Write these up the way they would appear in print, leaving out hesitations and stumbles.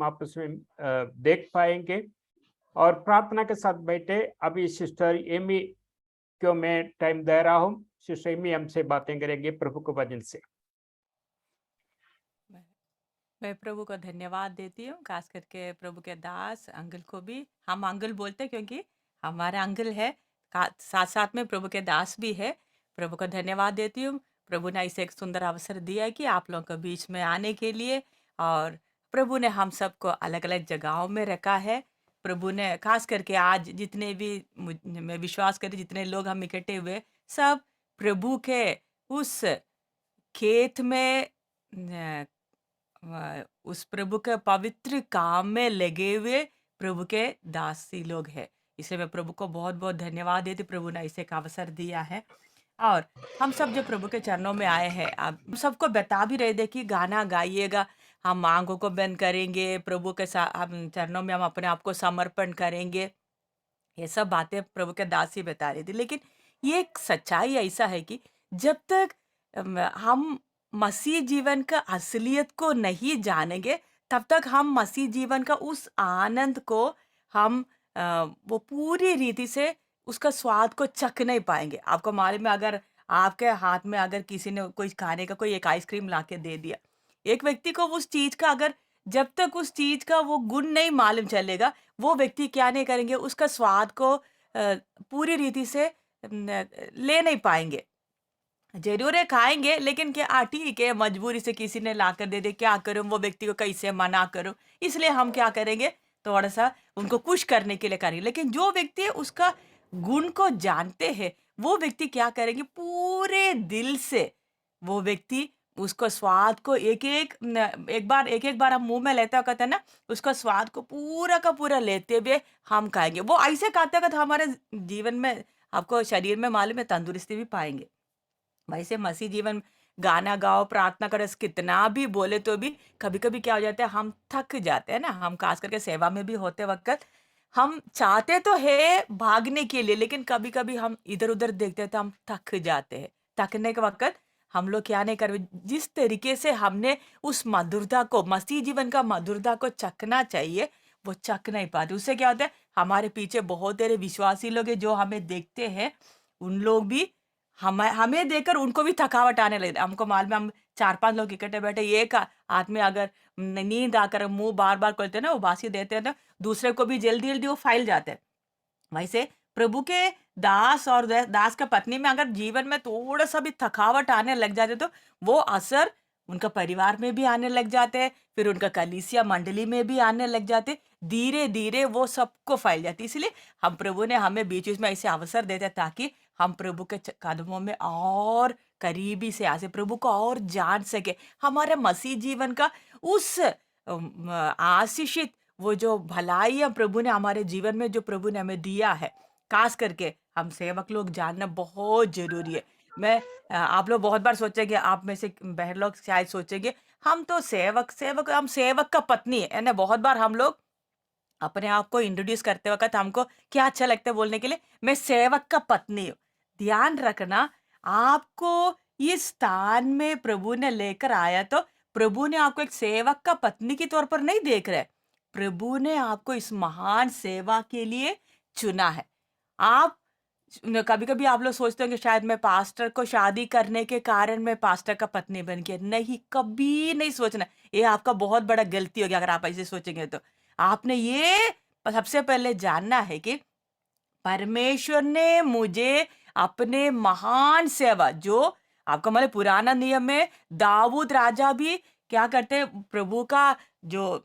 आपस में देख पाएंगे और प्रार्थना के साथ बैठे। अभी सिस्टर एमी को मैं टाइम दे रहा हूँ। सिस्टर एमी हमसे बातें करेंगे प्रभु के वचन से। मैं प्रभु को धन्यवाद देती हूँ, खास करके प्रभु के दास अंकल को भी। हम अंकल बोलते हैं क्योंकि हमारा अंकल है, साथ साथ में प्रभु के दास भी है। प्रभु को धन्यवाद देती हूँ। प्रभु ने इसे एक सुंदर अवसर दिया है कि आप लोगों के बीच में आने के लिए। और प्रभु ने हम सबको अलग अलग जगहों में रखा है। प्रभु ने खास करके आज जितने भी मैं विश्वास करी जितने लोग हम इकट्ठे हुए, सब प्रभु के उस खेत में उस प्रभु के पवित्र काम में लगे हुए प्रभु के दासी लोग हैं। इसलिए मैं प्रभु को बहुत बहुत धन्यवाद देती, प्रभु ने इसे एक अवसर दिया है। और हम सब जो प्रभु के चरणों में आए हैं, आप सबको बता भी रहे थे कि गाना गाइएगा, हम आंखों को बंद करेंगे, प्रभु के साथ हम चरणों में हम अपने आप को समर्पण करेंगे। ये सब बातें प्रभु के दास ही बता रही थी। लेकिन ये एक सच्चाई ऐसा है कि जब तक हम मसीह जीवन का असलियत को नहीं जानेंगे, तब तक हम मसीह जीवन का उस आनंद को हम वो पूरी रीति से उसका स्वाद को चख नहीं पाएंगे। आपको मालूम है, अगर आपके हाथ में अगर किसी ने कोई खाने का कोई एक आइसक्रीम ला के दे दिया, एक व्यक्ति को उस चीज का अगर जब तक उस चीज का वो गुण नहीं मालूम चलेगा, वो व्यक्ति क्या नहीं करेंगे, उसका स्वाद को पूरी रीति से ले नहीं पाएंगे। ज़रूर है खाएँगे, लेकिन क्या ठीक है, मजबूरी से किसी ने लाकर दे दिया, क्या करूँ, वो व्यक्ति को कैसे मना करूँ? इसलिए हम क्या करेंगे, थोड़ा-सा उनको खुश करने के लिए करेंगे। लेकिन जो व्यक्ति उसका गुण को जानते हैं, वो व्यक्ति क्या करेंगे, पूरे दिल से वो व्यक्ति उसको स्वाद को एक-एक बार हम मुँह में लेते वक़्त है ना, उसका स्वाद को पूरा का पूरा लेते हुए हम खाएँगे। वो ऐसे खाते वक़्त हमारे जीवन में, आपको शरीर में मालूम है, तंदुरुस्ती भी पाएँगे। वैसे मसीह जीवन गाना गाओ, प्रार्थना करो, कितना भी बोले तो भी कभी-कभी क्या हो जाता है, हम थक जाते हैं ना। हम खास करके सेवा में भी होते वक़्त हम चाहते तो है भागने के लिए, लेकिन कभी-कभी हम इधर-उधर देखते हैं तो हम थक जाते हैं। थकने के वक़्त हम लोग क्या नहीं कर जिस तरीके से हमने उस मधुरता को, मसीह जीवन का मधुरता को चखना चाहिए, वो चख नहीं पाते। उससे क्या होता है, हमारे पीछे बहुत सारे विश्वासी लोग हैं जो हमें देखते हैं, उन लोग भी हमें हमें देखकर उनको भी थकावट आने लगी। हमको मालूम है, हम 4-5 लोग इकट्ठे बैठे, एक आदमी अगर नींद आकर मुँह बार-बार खोलते हैं ना, उबासी देते हैं ना, दूसरे को भी जल्दी-जल्दी वो फैल जाते हैं। वैसे प्रभु के दास और दास का पत्नी में अगर जीवन में थोड़ा-सा भी थकावट आने लग जाते, तो वो असर उनका परिवार में भी आने लग जाते हैं, फिर उनका कलीसिया मंडली में भी आने लग जाते। धीरे-धीरे वो सबको फैल जाती है। इसलिए हम प्रभु ने हमें बीच-बीच में ऐसे अवसर देते हैं ताकि हम प्रभु के कदमों में और करीबी से आ सके, प्रभु को और जान सके। हमारे मसीह जीवन का उस आशीषित वो जो भलाइयाँ प्रभु ने हमारे जीवन में जो प्रभु ने हमें दिया है, खास करके हम सेवक लोग जानना बहुत ज़रूरी है। आप लोग बहुत बार सोचेंगे, आप में से बहन लोग शायद सोचेंगे, हम तो हम सेवक का पत्नी है ना? बहुत बार हम लोग अपने आप को इंट्रोड्यूस करते वक़्त हमको क्या अच्छा लगता है बोलने के लिए, मैं सेवक का पत्नी हूँ। ध्यान रखना, आपको इस स्थान में प्रभु ने लेकर आया तो प्रभु ने आपको एक सेवक का पत्नी के तौर पर नहीं देख रहे। प्रभु ने आपको इस महान सेवा के लिए चुना है। आप कभी-कभी आप लोग सोचते होंगे शायद मैं पास्टर को शादी करने के कारण मैं पास्टर का पत्नी बन गया। नहीं, कभी नहीं सोचना। ये आपका बहुत बड़ा गलती होगी अगर आप ऐसे सोचेंगे तो। आपने ये सबसे पहले जानना है कि परमेश्वर ने मुझे अपने महान सेवा, जो आपका मतलब पुराना नियम में दाऊद राजा भी क्या करते, प्रभु का जो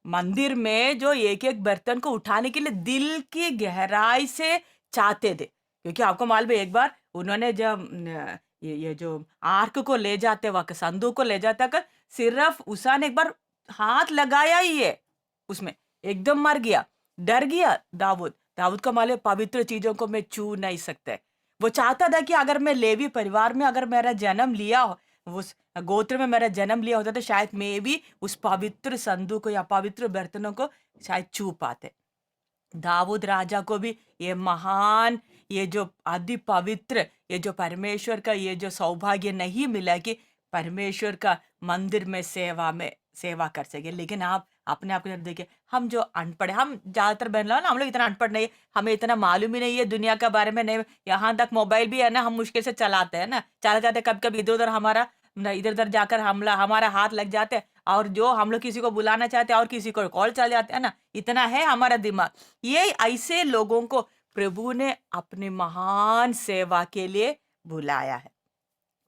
मंदिर में जो एक-एक बर्तन को उठाने के लिए दिल की गहराई से चाहते थे। क्योंकि आपको मालूम है, एक बार उन्होंने जब ये जो आर्क को ले जाते वक़्त, संदूक को ले जाते वक़्त सिर्फ़ मूसा ने एक बार हाथ लगाया ही है उसमें, एकदम मर गया, डर गया दाऊद। दाऊद को मालूम है पवित्र चीज़ों को मैं छू नहीं सकता। वो चाहता था कि अगर मैं लेवी परिवार में अगर मेरा जन्म लिया हो, उस गोत्र में मेरा जन्म लिया होता तो शायद मैं भी उस पवित्र संदूक को या पवित्र बर्तनों को शायद छू पाते। दाऊद राजा को भी ये महान, ये जो अति पवित्र, ये जो परमेश्वर का ये जो सौभाग्य नहीं मिला कि परमेश्वर का मंदिर में सेवा कर सके। लेकिन आप अपने आप को जरा देखिए, हम जो अनपढ़ हैं, हम ज्यादातर बहन लोग ना, हम लोग इतना अनपढ़ नहीं है, हमें इतना मालूम ही नहीं है दुनिया के बारे में, नहीं यहाँ तक मोबाइल भी है ना, हम मुश्किल से चलाते हैं ना, चलाते जाते कभी कभी इधर उधर हमारा इधर उधर जाकर हमारा हाथ लग जाते हैं, और जो हम लोग किसी को बुलाना चाहते हैं और किसी को कॉल चल जाते हैं ना, इतना है हमारा दिमाग। ये ऐसे लोगों को प्रभु ने अपनी महान सेवा के लिए बुलाया है।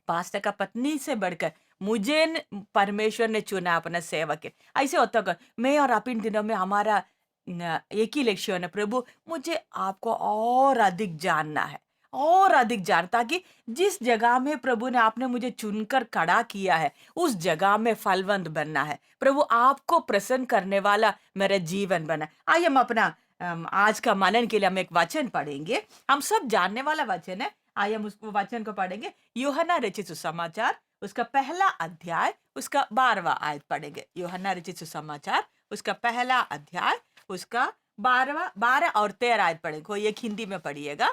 पास्टर का पत्नी से बढ़कर मुझे परमेश्वर ने चुना अपना सेवक के। ऐसे होता कर मैं और आप इन दिनों में हमारा एक ही लक्ष्य है, प्रभु मुझे आपको और अधिक जानना है, और अधिक जान, ताकि जिस जगह में प्रभु ने आपने मुझे चुनकर खड़ा किया है उस जगह में फलवंत बनना है। प्रभु आपको प्रसन्न करने वाला मेरा जीवन बना। आइए हम अपना आज का मनन के लिए हम एक वचन पढ़ेंगे, हम सब जानने वाला वचन है। आइए हम उस वचन को पढ़ेंगे, यूहन्ना रचित सुसमाचार उसका पहला अध्याय उसका 12वां आयत पढ़ेंगे। यूहन्ना रचित सुसमाचार उसका पहला अध्याय उसका 12 और 13 आयत पढ़ेंगे। कोई एक हिंदी में पढ़िएगा,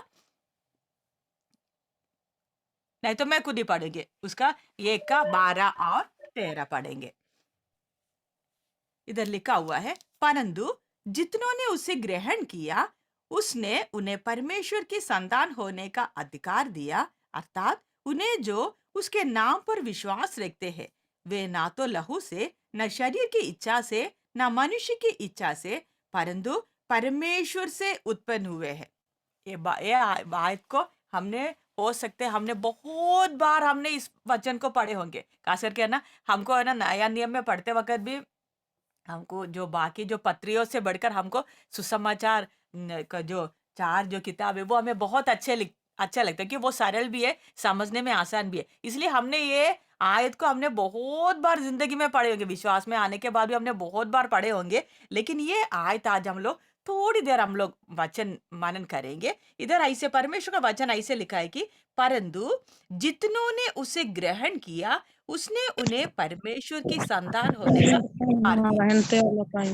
नहीं तो मैं खुद ही पढ़ेंगे। उसका 1 का 12 और 13 पढ़ेंगे। इधर लिखा हुआ है, परंतु जितनों ने उसे ग्रहण किया उसने उन्हें परमेश्वर की संतान होने का अधिकार दिया, अर्थात उन्हें जो उसके नाम पर विश्वास रखते हैं, वे ना तो लहू से, न शरीर की इच्छा से, न मनुष्य की इच्छा से, परंतु परमेश्वर से उत्पन्न हुए हैं। ये आयत को हमने हो सकते हमने बहुत बार हमने इस वचन को पढ़े होंगे, खास करके है ना, हमको है ना नया नियम में पढ़ते वक्त भी हमको जो बाकी जो पत्रियों से बढ़कर हमको सुसमाचार का जो 4 जो किताब है वो हमें बहुत अच्छा लगता है कि वो सरल भी है, समझने में आसान भी है। इसलिए हमने ये आयत को हमने बहुत बार जिंदगी में पढ़े होंगे, विश्वास में आने के बाद भी हमने बहुत बार पढ़े होंगे। लेकिन ये आयत आज हम लोग थोड़ी देर हम लोग वचन मनन करेंगे। इधर ऐसे परमेश्वर का वचन ऐसे लिखा है कि परंतु जितनों ने उसे ग्रहण किया उसने उन्हें परमेश्वर की संतान होने का अधिकार दिया। हाँ,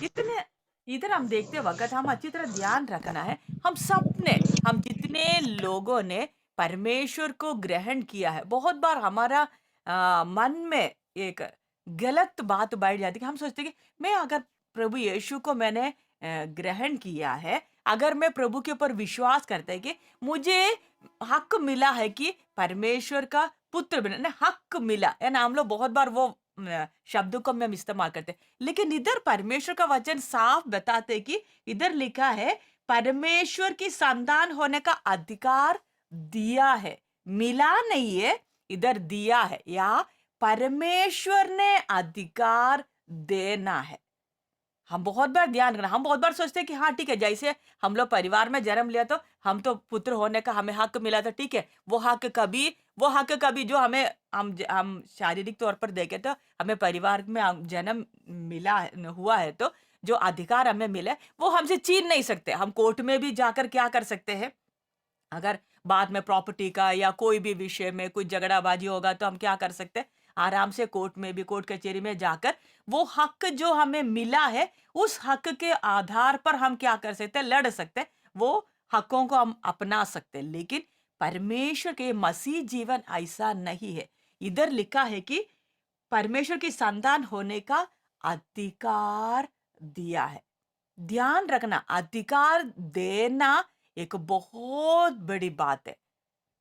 इतने इधर हम देखते वक्त हम अच्छी तरह ध्यान रखना है, हम जितने लोगों ने परमेश्वर को ग्रहण किया है, बहुत बार हमारा मन में एक गलत बात बैठ जाती है कि हम सोचते हैं कि मैं अगर प्रभु यीशु को मैंने ग्रहण किया है, अगर मैं प्रभु के ऊपर विश्वास करता है कि मुझे हक मिला है कि परमेश्वर का पुत्र बनना, हक मिला है ना, हम लोग बहुत बार वो शब्दों को हम इस्तेमाल करते हैं। लेकिन इधर परमेश्वर का वचन साफ बताते हैं कि इधर लिखा है परमेश्वर की संतान होने का अधिकार दिया है, मिला नहीं है, इधर दिया है, या परमेश्वर ने अधिकार देना है। हम बहुत बार ध्यान रखना, हम बहुत बार सोचते हैं कि हाँ ठीक है, जैसे हम लोग परिवार में जन्म लिया तो हम तो पुत्र होने का हमें हक मिला था, ठीक है, वो हक कभी जो हमें हम शारीरिक तौर पर देखें तो हमें परिवार में जन्म हुआ है, तो जो अधिकार हमें मिले वो हमसे छीन नहीं सकते। हम कोर्ट में भी जाकर क्या कर सकते हैं, अगर बाद में प्रॉपर्टी का या कोई भी विषय में कोई झगड़ाबाजी होगा तो हम क्या कर सकते हैं, आराम से कोर्ट में भी, कोर्ट कचहरी में जाकर वो हक जो हमें मिला है उस हक के आधार पर हम क्या कर सकते हैं, लड़ सकते हैं, वो हकों को हम अपना सकते हैं। लेकिन परमेश्वर के मसीह जीवन ऐसा नहीं है। इधर लिखा है कि परमेश्वर की संतान होने का अधिकार दिया है। ध्यान रखना, अधिकार देना एक बहुत बड़ी बात है।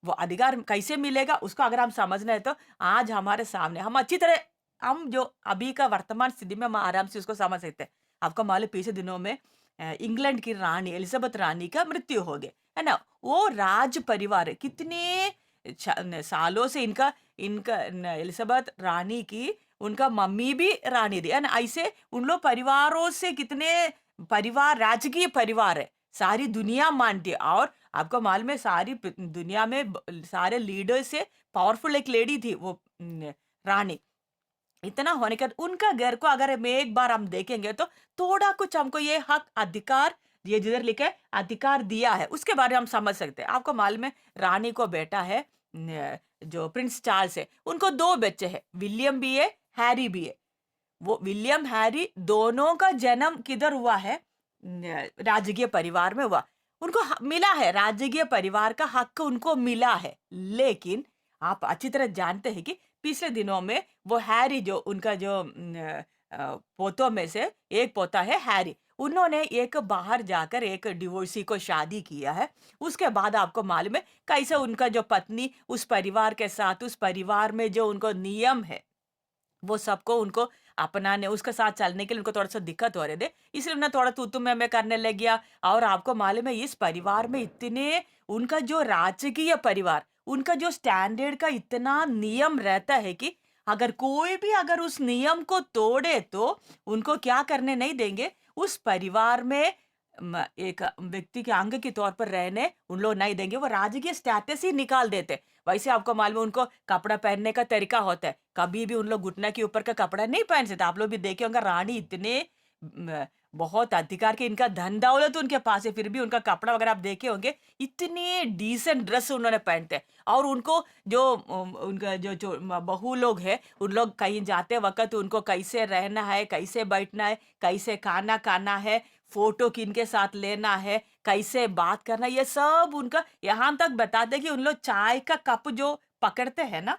वो अधिकार कैसे मिलेगा उसको अगर हम समझना है तो आज हमारे सामने हम अच्छी तरह हम जो अभी का वर्तमान स्थिति में हम आराम से उसको समझ सकते हैं। आपको मालूम पिछले दिनों में इंग्लैंड की रानी एलिजाबेथ रानी का मृत्यु हो गया है ना। वो राज परिवार है, कितने सालों से इनका इनका एलिजाबेथ रानी की उनका मम्मी भी रानी थी है ना। ऐसे उन लोग परिवारों से कितने परिवार, राजकीय परिवार है, सारी दुनिया मानती है। और आपको मालूम है सारी दुनिया में सारे लीडर से पावरफुल एक लेडी थी वो रानी। इतना होने के बाद उनका घर को अगर हम एक बार हम देखेंगे तो थोड़ा कुछ हमको ये हक अधिकार, ये जिधर लिखा है अधिकार दिया है, उसके बारे में हम समझ सकते हैं। आपको मालूम है रानी को बेटा है जो प्रिंस चार्ल्स है, उनको 2 बच्चे हैं, विलियम भी है, हैरी भी है। वो विलियम हैरी दोनों का जन्म किधर हुआ है, राजकीय परिवार में हुआ। उनको मिला है, राजकीय परिवार का हक उनको मिला है। लेकिन आप अच्छी तरह जानते हैं कि पिछले दिनों में वो हैरी जो उनका जो पोतों में से एक पोता है हैरी। उन्होंने एक बाहर जाकर एक डिवोर्सी को शादी किया है। उसके बाद आपको मालूम है कैसे उनका जो पत्नी उस परिवार के साथ, उस परिवार में जो उनको नियम है वो सबको उनको अपनाने, उसके साथ चलने के लिए उनको थोड़ा-सा दिक्कत हो रहे थे। इसलिए उन्हें थोड़ा तू-तू मैं करने लग गया। और आपको मालूम है इस परिवार में इतने, उनका जो राजकीय परिवार, उनका जो स्टैंडर्ड का इतना नियम रहता है कि अगर कोई भी अगर उस नियम को तोड़े तो उनको क्या करने नहीं देंगे, उस परिवार में एक व्यक्ति के अंग के तौर पर रहने उन लोग नहीं देंगे, वो राजकीय स्टेटस ही निकाल देते। वैसे आपको मालूम है उनको कपड़ा पहनने का तरीका होता है, कभी भी उन लोग घुटने के ऊपर का कपड़ा नहीं पहन सकते। आप लोग भी देखे होंगे रानी इतने म, बहुत अधिकार के, इनका धन दौलत उनके पास है, फिर भी उनका कपड़ा वगैरह आप देखे होंगे इतने डिसेंट ड्रेस उन्होंने पहनते हैं। और उनको जो उनका जो बहू लोग है, उन लोग कहीं जाते वक्त उनको कैसे रहना है, कैसे बैठना है, कैसे खाना खाना है, फोटो किनके साथ लेना है, कैसे बात करना है, ये सब उनका यहाँ तक बताते कि उन लोग चाय का कप जो पकड़ते हैं ना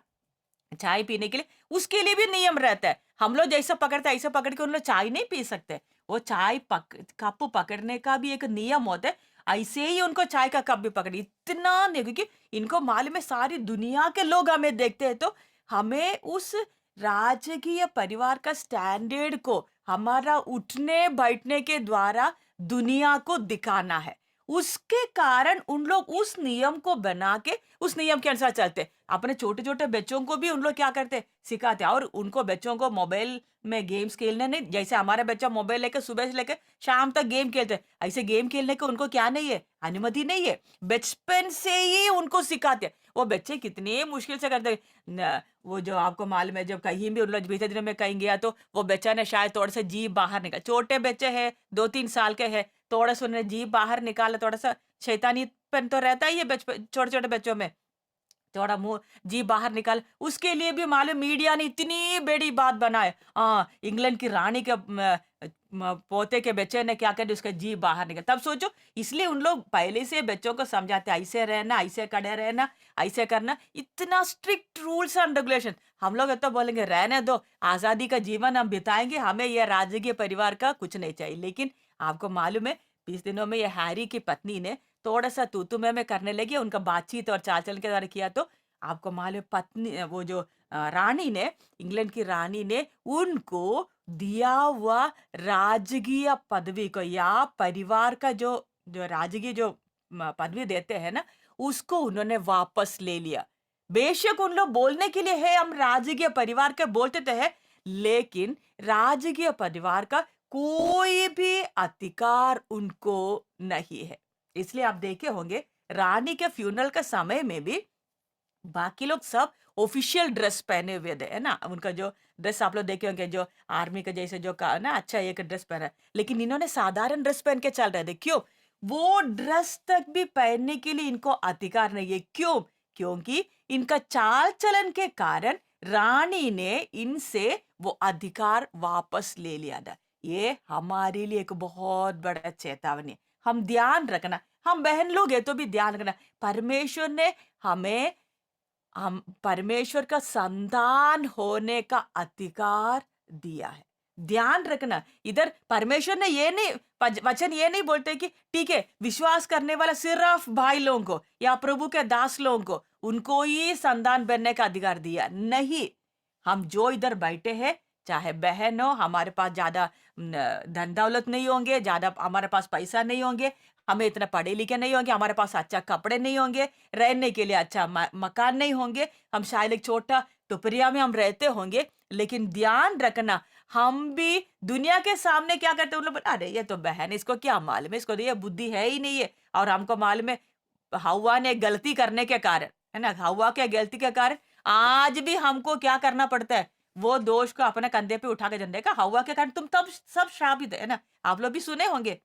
चाय पीने के लिए, उसके लिए भी नियम रहता है। हम लोग जैसा पकड़ते हैं ऐसा पकड़ के उन लोग चाय नहीं पी सकते। वो चाय कप पकड़ने का भी एक नियम होता है। ऐसे ही उनको चाय का कप भी पकड़, इतना नहीं, क्योंकि इनको मालूम है सारी दुनिया के लोग हमें देखते हैं तो हमें उस राजकीय परिवार का स्टैंडर्ड को हमारा उठने बैठने के द्वारा दुनिया को दिखाना है। उसके कारण उन लोग उस नियम को बना के उस नियम के अनुसार चलते। अपने छोटे-छोटे बच्चों को भी उन लोग क्या करते, सिखाते। और उनको बच्चों को मोबाइल में गेम्स खेलने नहीं, जैसे हमारे बच्चा मोबाइल लेके सुबह से लेके शाम तक गेम खेलते हैं, ऐसे गेम खेलने को उनको क्या नहीं है, अनुमति नहीं है। बचपन से ही उनको सिखाते। वो बच्चे कितने मुश्किल से करते न, वो जो आपको मालूम है जब कहीं भी उन लोग बीते दिनों में कहीं गया तो वो बच्चा ने शायद थोड़ा सा जीभ बाहर निकाल, छोटे बच्चे हैं 2-3 साल के हैं, थोड़ा सा उन्होंने जीभ बाहर निकाला, थोड़ा सा शैतानीपन तो रहता ही है बचपन छोटे-छोटे बच्चों में। थोड़ा मुँह जीभ बाहर निकाल, उसके लिए भी मालूम मीडिया ने इतनी बड़ी बात बनाए। इंग्लैंड की रानी के पोते के बच्चे ने क्या कर दिया, उसका जीभ बाहर निकल। तब सोचो, इसलिए उन लोग पहले से बच्चों को समझाते ऐसे रहना, ऐसे खड़े रहना, ऐसे करना, इतना स्ट्रिक्ट रूल्स एंड रेगुलेशन। हम लोग तो बोलेंगे रहने दो, आज़ादी का जीवन हम बिताएँगे, हमें ये राजकीय परिवार का कुछ नहीं चाहिए। लेकिन आपको मालूम है 20 दिनों में ये हैरी की पत्नी ने थोड़ा-सा तू-तू मैं करने लगी, उनका बातचीत और चाल-चलन के द्वारा किया तो आपको मालूम है पत्नी वो जो रानी ने, इंग्लैंड की रानी ने उनको दिया हुआ राजकीय पदवी को या परिवार का जो जो राजकीय जो पदवी देते हैं ना, उसको उन्होंने वापस ले लिया। बेशक उन लोग बोलने के लिए है हम राजकीय परिवार के बोलते तो है, लेकिन राजकीय परिवार का कोई भी अधिकार उनको नहीं है। इसलिए आप देखे होंगे रानी के फ्यूनरल के समय में भी बाकी लोग सब ऑफिशियल ड्रेस पहने हुए थे, है ना? उनका जो ड्रेस आप लोग देखे होंगे जो आर्मी के जैसे जो का ना अच्छा एक ड्रेस पहना है। लेकिन इन्होंने साधारण ड्रेस पहन के चल रहे थे। क्यों? वो ड्रेस तक भी पहनने के लिए इनको अधिकार नहीं है। क्यों? क्योंकि इनका चाल-चलन के कारण रानी ने इनसे वो अधिकार वापस ले लिया था। ये हमारे लिए एक बहुत बड़ा चेतावनी है। हम ध्यान रखना, हम बहन लोग हैं तो भी ध्यान रखना। परमेश्वर ने हमें हम परमेश्वर का संतान होने का अधिकार दिया है। ध्यान रखना, इधर परमेश्वर ने ये नहीं वचन ये नहीं बोलते कि ठीक है विश्वास करने वाला सिर्फ भाई लोगों को या प्रभु के दास लोगों को उनको ही संतान बनने का अधिकार दिया नहीं। हम जो इधर बैठे हैं चाहे बहन हो, हमारे पास ज्यादा धन दौलत नहीं होंगे, ज्यादा हमारे पास पैसा नहीं होंगे, हमें इतना पढ़े लिखे नहीं होंगे, हमारे पास अच्छा कपड़े नहीं होंगे, रहने के लिए अच्छा मकान नहीं होंगे, हम शायद एक छोटा टुपरिया में हम रहते होंगे, लेकिन ध्यान रखना हम भी दुनिया के सामने क्या करते हैं, उन लोग अरे ये तो बहन, इसको क्या मालूम है, इसको तो ये बुद्धि है ही नहीं है। और हमको मालूम है हवा ने गलती करने के कारण, है ना, हवा के गलती के कारण आज भी हमको क्या करना पड़ता है, वो दोष को अपने कंधे पे उठा के झंडे का हवा के कारण तुम तब सब श्रापित है ना। आप लोग भी सुने होंगे,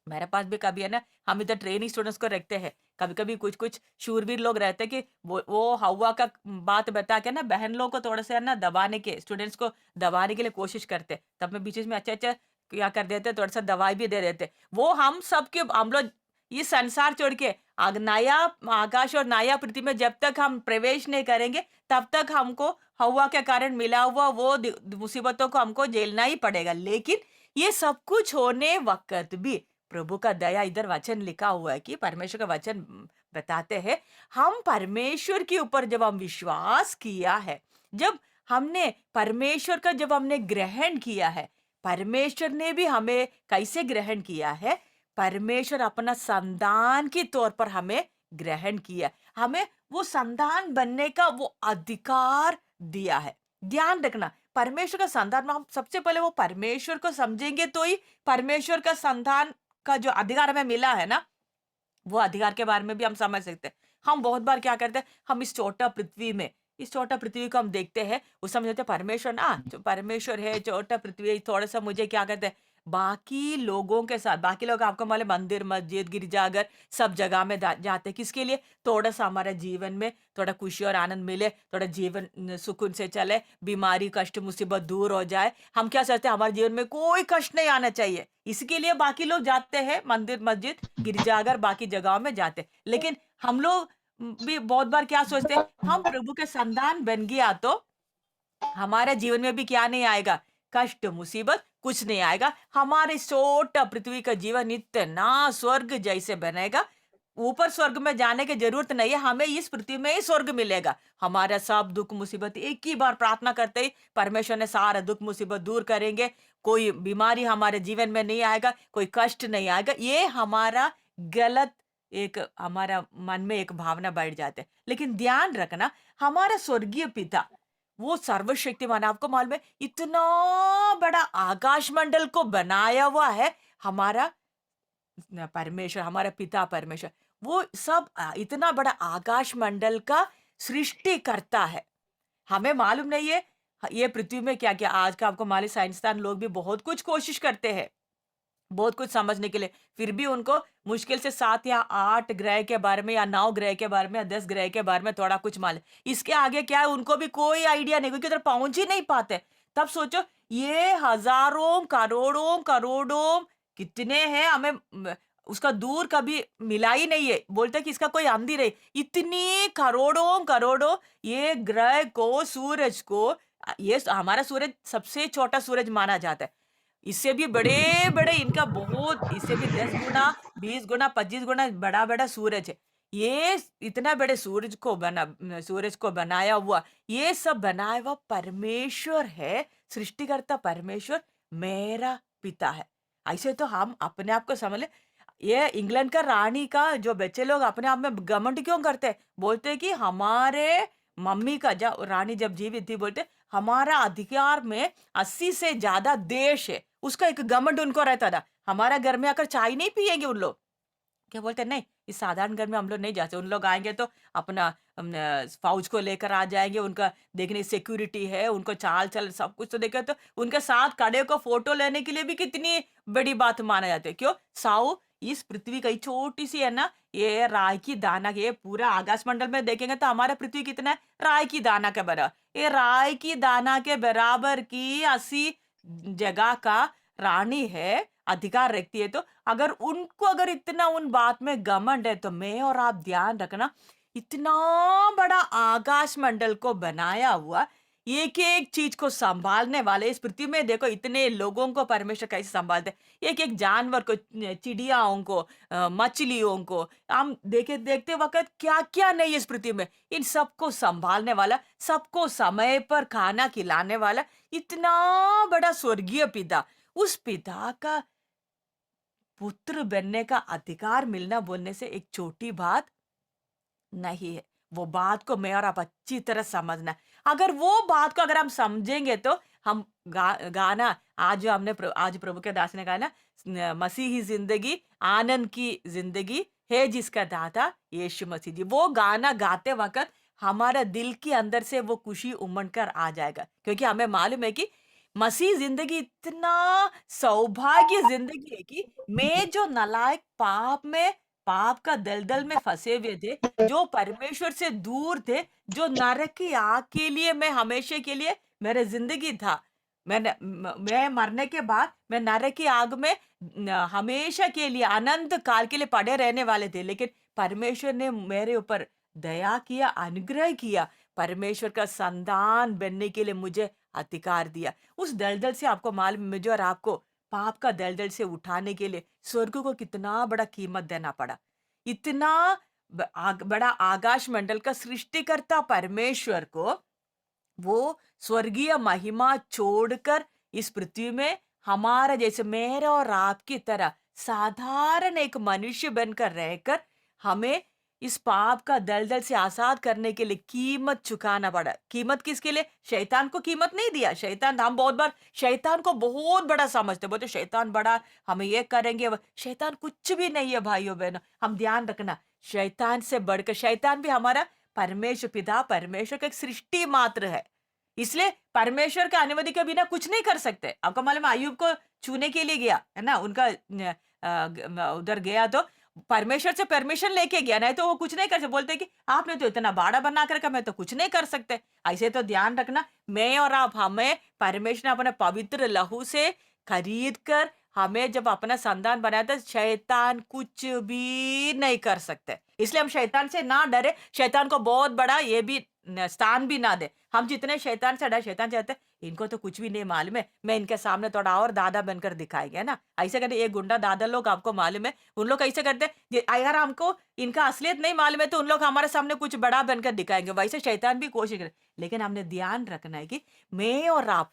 मेरे पास भी कभी है ना, हम इधर ट्रेनिंग स्टूडेंट्स को रखते हैं, कभी-कभी कुछ-कुछ शूरवीर लोग रहते हैं कि वो हवा का बात बता के ना बहन लोगों को थोड़ा-सा है ना दबाने के, स्टूडेंट्स को दबाने के लिए कोशिश करते हैं। तब मैं बीच-बीच में अच्छा-अच्छा क्या कर देते हैं, थोड़ा-सा दवाई भी दे देते हैं। वो हम लोग ये संसार छोड़ के नया आकाश और नया पृथ्वी में जब तक हम प्रवेश नहीं करेंगे, तब तक हमको हवा के कारण मिला हुआ वो मुसीबतों को हमको झेलना ही पड़ेगा। लेकिन ये सब कुछ होने वक्त भी प्रभु का दया, इधर वचन लिखा हुआ है कि परमेश्वर का वचन बताते हैं, हम परमेश्वर के ऊपर जब हम विश्वास किया है, जब हमने परमेश्वर का जब हमने ग्रहण किया है, परमेश्वर ने भी हमें कैसे ग्रहण किया है? परमेश्वर अपना संतान के तौर पर हमें ग्रहण किया, हमें वो संतान बनने का वो अधिकार दिया है। ध्यान रखना, परमेश्वर का संतान में हम सबसे पहले वो परमेश्वर को समझेंगे तो ही परमेश्वर का संतान का जो अधिकार हमें मिला है ना, वो अधिकार के बारे में भी हम समझ सकते हैं। हम बहुत बार क्या करते हैं, हम इस छोटा पृथ्वी को हम देखते हैं, उस समय सोचते हैं परमेश्वर ना, जो परमेश्वर है, छोटा पृथ्वी, थोड़ा सा मुझे क्या करते हैं, बाकी लोगों के साथ, बाकी लोग आपको मालूम मंदिर, मस्जिद, गिरजाघर सब जगह में जाते हैं, किसके लिए? थोड़ा सा हमारे जीवन में थोड़ा खुशी और आनंद मिले, थोड़ा जीवन सुकून से चले, बीमारी, कष्ट, मुसीबत दूर हो जाए। हम क्या सोचते हैं, हमारे जीवन में कोई कष्ट नहीं आना चाहिए, इसके लिए बाकी लोग जाते हैं, मंदिर, मस्जिद, गिरजाघर, बाकी जगहों में जाते हैं। लेकिन हम लोग भी बहुत बार क्या सोचते हैं, हम प्रभु के संतान बन गया तो हमारे जीवन में भी क्या नहीं आएगा, कष्ट, मुसीबत कुछ नहीं आएगा। हमारे छोटा पृथ्वी का जीवन इतना स्वर्ग जैसे बनेगा, ऊपर स्वर्ग में जाने की जरूरत नहीं है, हमें इस पृथ्वी में ही स्वर्ग मिलेगा। हमारा सब दुख मुसीबत एक ही बार प्रार्थना करते ही परमेश्वर ने सारा दुख मुसीबत दूर करेंगे। कोई बीमारी हमारे जीवन में नहीं आएगा, कोई कष्ट नहीं आएगा। ये हमारा गलत एक हमारा मन में एक भावना बैठ जाते हैं। लेकिन ध्यान रखना, हमारा स्वर्गीय पिता वो सर्वशक्तिमान, आपको मालूम है इतना बड़ा आकाश मंडल को बनाया हुआ है हमारा परमेश्वर, हमारा पिता परमेश्वर। वो सब इतना बड़ा आकाश मंडल का सृष्टि करता है। हमें मालूम नहीं है ये पृथ्वी में क्या क्या, आज का आपको मालूम, साइंसदान लोग भी बहुत कुछ कोशिश करते हैं बहुत कुछ समझने के लिए, फिर भी उनको मुश्किल से 7 या 8 ग्रह के बारे में, या 9 ग्रह के बारे में, या 10 ग्रह के बारे में थोड़ा कुछ मालूम। इसके आगे क्या है उनको भी कोई आइडिया नहीं, क्योंकि उधर पहुंच ही नहीं पाते। तब सोचो, ये हजारों करोड़ों करोड़ों कितने हैं, हमें उसका दूर कभी मिला ही नहीं है, बोलते कि इसका कोई अंत ही नहीं। इतनी करोड़ों करोड़ों ये ग्रह को, सूरज को, ये हमारा सूरज सबसे छोटा सूरज माना जाता है, इससे भी बड़े-बड़े इनका बहुत, इससे भी 10 गुना, 20 गुना, 25 गुना बड़ा-बड़ा सूरज है। ये इतना बड़े सूरज को बनाया हुआ, ये सब बनाया हुआ परमेश्वर है, सृष्टिकर्ता परमेश्वर मेरा पिता है। ऐसे तो हम अपने आप को समझ ले, ये इंग्लैंड का रानी का जो बच्चे लोग अपने आप में घमंड क्यों करते हैं? बोलते हैं कि हमारे मम्मी का जब रानी जब जीवित थी, बोलते हमारा अधिकार में 80 से ज्यादा देश है, उसका एक घमंड उनको रहता था। हमारा घर में आकर चाय नहीं पिएंगे उन लोग, क्या बोलते हैं, नहीं इस साधारण घर में हम लोग नहीं जाते, उन लोग आएंगे तो अपना फौज को लेकर आ जाएंगे, उनका देखने सिक्योरिटी है, उनको चाल चल सब कुछ तो देखे, तो उनके साथ खड़े को फोटो लेने के लिए भी कितनी बड़ी बात माना जाती है। क्यों? साउ इस पृथ्वी का ही छोटी सी है ना, ये राय की दाना, ये पूरा आकाश मंडल में देखेंगे तो हमारा पृथ्वी कितना है, राय की दाना के बराबर। ये राय की दाना के बराबर की 80 जगह का रानी है, अधिकार रखती है। तो अगर उनको अगर इतना उन बात में घमंड है, तो मैं और आप ध्यान रखना, इतना बड़ा आकाश मंडल को बनाया हुआ, एक एक चीज को संभालने वाले, इस पृथ्वी में देखो इतने लोगों को परमेश्वर कैसे संभालते हैं, एक एक जानवर को, चिड़ियाओं को, मछलियों को, हम देखते वक्त क्या क्या नहीं है इस पृथ्वी में, इन सबको संभालने वाला, सबको समय पर खाना खिलाने वाला, इतना बड़ा स्वर्गीय पिता, उस पिता का पुत्र बनने का अधिकार मिलना बोलने से एक छोटी बात नहीं है। वो बात को मैं और आप अच्छी तरह समझना है। अगर वो बात को अगर हम समझेंगे तो हम गाना, आज जो हमने आज प्रभु के दास ने गाया ना, मसीही जिंदगी आनंद की जिंदगी है जिसका दाता यीशु मसीह जी, वो गाना गाते वक्त हमारा दिल के अंदर से वो खुशी उमड़ कर आ जाएगा, क्योंकि हमें मालूम है कि मसीह जिंदगी इतना सौभाग्य जिंदगी है कि मैं जो नालायक पाप का दलदल में फंसे हुए थे, जो परमेश्वर से दूर थे, जो नरक की आग के लिए मैं हमेशा के लिए मेरे जिंदगी था, मैं मरने के बाद मैं नरक की आग में हमेशा के लिए अनंत काल के लिए पड़े रहने वाले थे, लेकिन परमेश्वर ने मेरे ऊपर दया किया, अनुग्रह किया, परमेश्वर का संतान बनने के लिए मुझे अधिकार दिया। उस दलदल से आपको मालूम है, मुझे और आपको पाप का दलदल से उठाने के लिए स्वर्ग को कितना बड़ा कीमत देना पड़ा। इतना बड़ा आकाश मंडल का सृष्टिकर्ता परमेश्वर को वो स्वर्गीय महिमा छोड़कर इस पृथ्वी में हमारा जैसे मेरा और आपकी तरह साधारण एक मनुष्य बनकर रहकर हमें इस पाप का दलदल से आजाद करने के लिए कीमत चुकाना पड़ा। कीमत किसके लिए? शैतान को कीमत नहीं दिया। शैतान, हम बहुत बार शैतान को बहुत बड़ा समझते, बोलते शैतान बड़ा, हम ये करेंगे शैतान कुछ भी नहीं है भाइयों बहनों। हम ध्यान रखना, शैतान से बढ़कर शैतान भी हमारा परमेश्वर पिता परमेश्वर का एक सृष्टि मात्र है। इसलिए परमेश्वर का अनुमति के बिना कुछ नहीं कर सकते। आपको मालूम है, अय्यूब को छूने के लिए गया है ना, उनका उधर गया तो परमेश्वर से परमिशन लेके गया, नहीं तो वो कुछ नहीं कर सकते। बोलते कि आपने तो इतना बाड़ा बना कर रखा, मैं तो कुछ नहीं कर सकते। ऐसे तो ध्यान रखना, मैं और आप, हमें परमेश्वर ने अपने पवित्र लहू से खरीद कर हमें जब अपना संतान बनाया था, शैतान कुछ भी नहीं कर सकते। इसलिए हम शैतान से ना डरे, शैतान को बहुत बड़ा ये भी स्थान भी ना दे। हम जितने शैतान से डरे, शैतान चाहते हैं इनको तो कुछ भी नहीं मालूम है, मैं इनके सामने थोड़ा और दादा बनकर दिखाएंगे ना। ऐसे करते ये गुंडा दादा लोग, आपको मालूम है उन लोग ऐसे करते हैं, अगर हमको इनका असलियत नहीं मालूम है तो उन लोग हमारे सामने कुछ बड़ा बनकर दिखाएंगे। वैसे शैतान भी कोशिश करे, लेकिन हमने ध्यान रखना है कि मैं और आप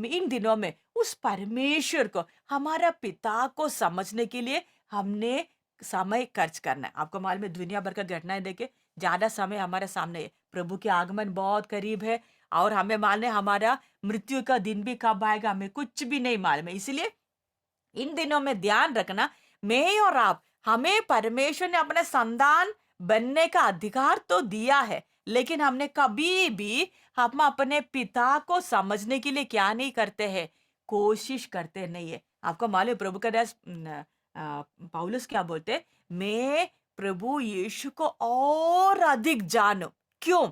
इन दिनों में उस परमेश्वर को, हमारा पिता को समझने के लिए हमने समय खर्च करना है। आपको मालूम है, दुनिया भर का घटनाएं देखे, ज्यादा समय हमारे सामने है। प्रभु के आगमन बहुत करीब है और हमें मालूम है हमारा मृत्यु का दिन भी कब आएगा, हमें कुछ भी नहीं मालूम है। इसलिए इन दिनों में ध्यान रखना, मैं और आप, हमें परमेश्वर ने अपना संतान बनने का अधिकार तो दिया है, लेकिन हमने कभी भी हम अपने पिता को समझने के लिए क्या नहीं करते हैं, कोशिश करते नहीं है। आपको मालूम है प्रभु का दास पौलुस क्या बोलते, मैं प्रभु यीशु को और अधिक जानूं। क्यों?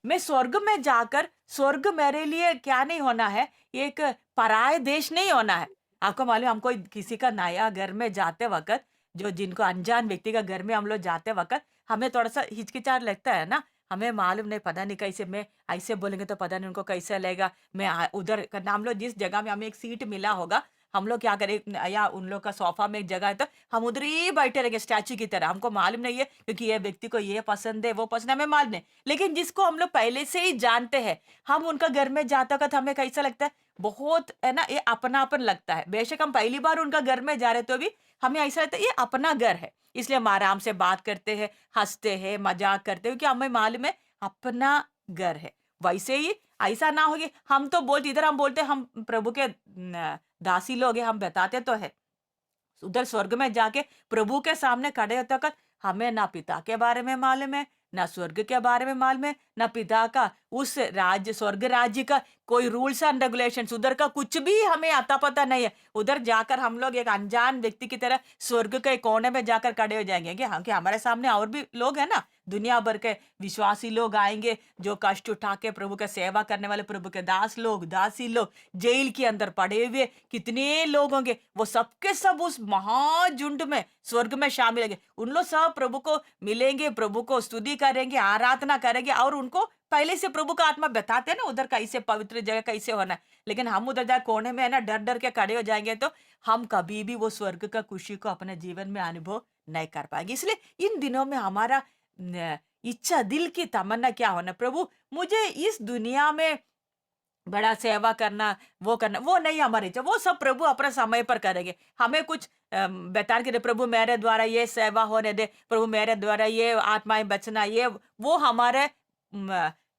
मैं स्वर्ग में जाकर, स्वर्ग मेरे लिए क्या नहीं होना है, एक पराये देश नहीं होना है। आपको मालूम है, हमको किसी का नया घर में जाते वक्त, जो जिनको अनजान व्यक्ति का घर में हम लोग जाते वक्त हमें थोड़ा सा हिचकिचाहट लगता है ना। हमें मालूम नहीं, पता नहीं कैसे, मैं ऐसे बोलेंगे तो पता नहीं उनको कैसे लगेगा। मैं उधर करना, हम लोग जिस जगह में हमें एक सीट मिला होगा, हम लोग क्या करें, या उन लोग का सोफा में एक जगह है तो हम उधर ही बैठे रहेंगे स्टैचू की तरह। हमको मालूम नहीं है क्योंकि ये व्यक्ति को ये पसंद है वो पसंद है, हमें मालूम नहीं। लेकिन जिसको हम लोग पहले से ही जानते हैं, हम उनका घर में जाता वक्त हमें कैसा लगता है, बहुत है ना, ये अपनापन लगता है। बेशक हम पहली बार उनका घर में जा रहे तो भी हमें ऐसा लगता है ये अपना घर है। इसलिए हम आराम से बात करते हैं, हंसते हैं, मजाक करते हैं, क्योंकि हमें मालूम है अपना घर है। वैसे ही ऐसा ना हो कि हम तो बोलते, इधर हम बोलते हम प्रभु के दासी लोग हैं, हम बताते तो है, उधर स्वर्ग में जाके प्रभु के सामने खड़े होते वक्त हमें ना पिता के बारे में मालूम है, ना स्वर्ग के बारे में मालूम है, ना पिता का उस राज्य, स्वर्ग राज्य का कोई रूल्स एंड रेगुलेशंस, उधर का कुछ भी हमें आता पता नहीं है। उधर जाकर हम लोग एक अनजान व्यक्ति की तरह स्वर्ग के कोने में जाकर खड़े हो जाएंगे कि हम, कि हमारे सामने और भी लोग हैं ना, दुनिया भर के विश्वासी लोग आएंगे, जो कष्ट उठा के प्रभु का सेवा करने वाले प्रभु के दास लोग, दासी लोग, जेल के अंदर पड़े हुए कितने लोग होंगे, वो सबके सब उस महाझुंड में स्वर्ग में शामिल होंगे। उन लोग सब प्रभु को मिलेंगे, प्रभु को स्तुति करेंगे, आराधना करेंगे, और उनको पहले से प्रभु का आत्मा बताते हैं ना उधर कैसे पवित्र जगह कैसे होना है। लेकिन हम उधर जाकर कोने में है ना डर डर के खड़े हो जाएंगे तो हम कभी भी वो स्वर्ग का खुशी को अपने जीवन में अनुभव नहीं कर पाएंगे। इसलिए इन दिनों में हमारा इच्छा, दिल की तमन्ना क्या होना, प्रभु मुझे इस दुनिया में बड़ा सेवा करना, वो करना, वो नहीं हमारी इच्छा, वो सब प्रभु अपने समय पर करेंगे। हमें कुछ बता के दे, प्रभु मेरे द्वारा ये सेवा होने दे, प्रभु मेरे द्वारा ये आत्माएं बचना, ये वो हमारे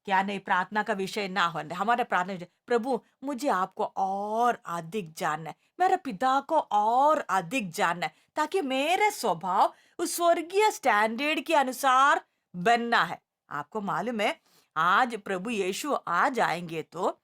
क्या नहीं, प्रार्थना का विषय ना होने। हमारे प्रार्थना विषय, प्रभु मुझे आपको और अधिक जानना है, मेरे पिता को और अधिक जानना है, ताकि मेरे स्वभाव उस स्वर्गीय स्टैंडर्ड के अनुसार बनना है। आपको मालूम है, आज प्रभु यीशु आ जाएंगे तो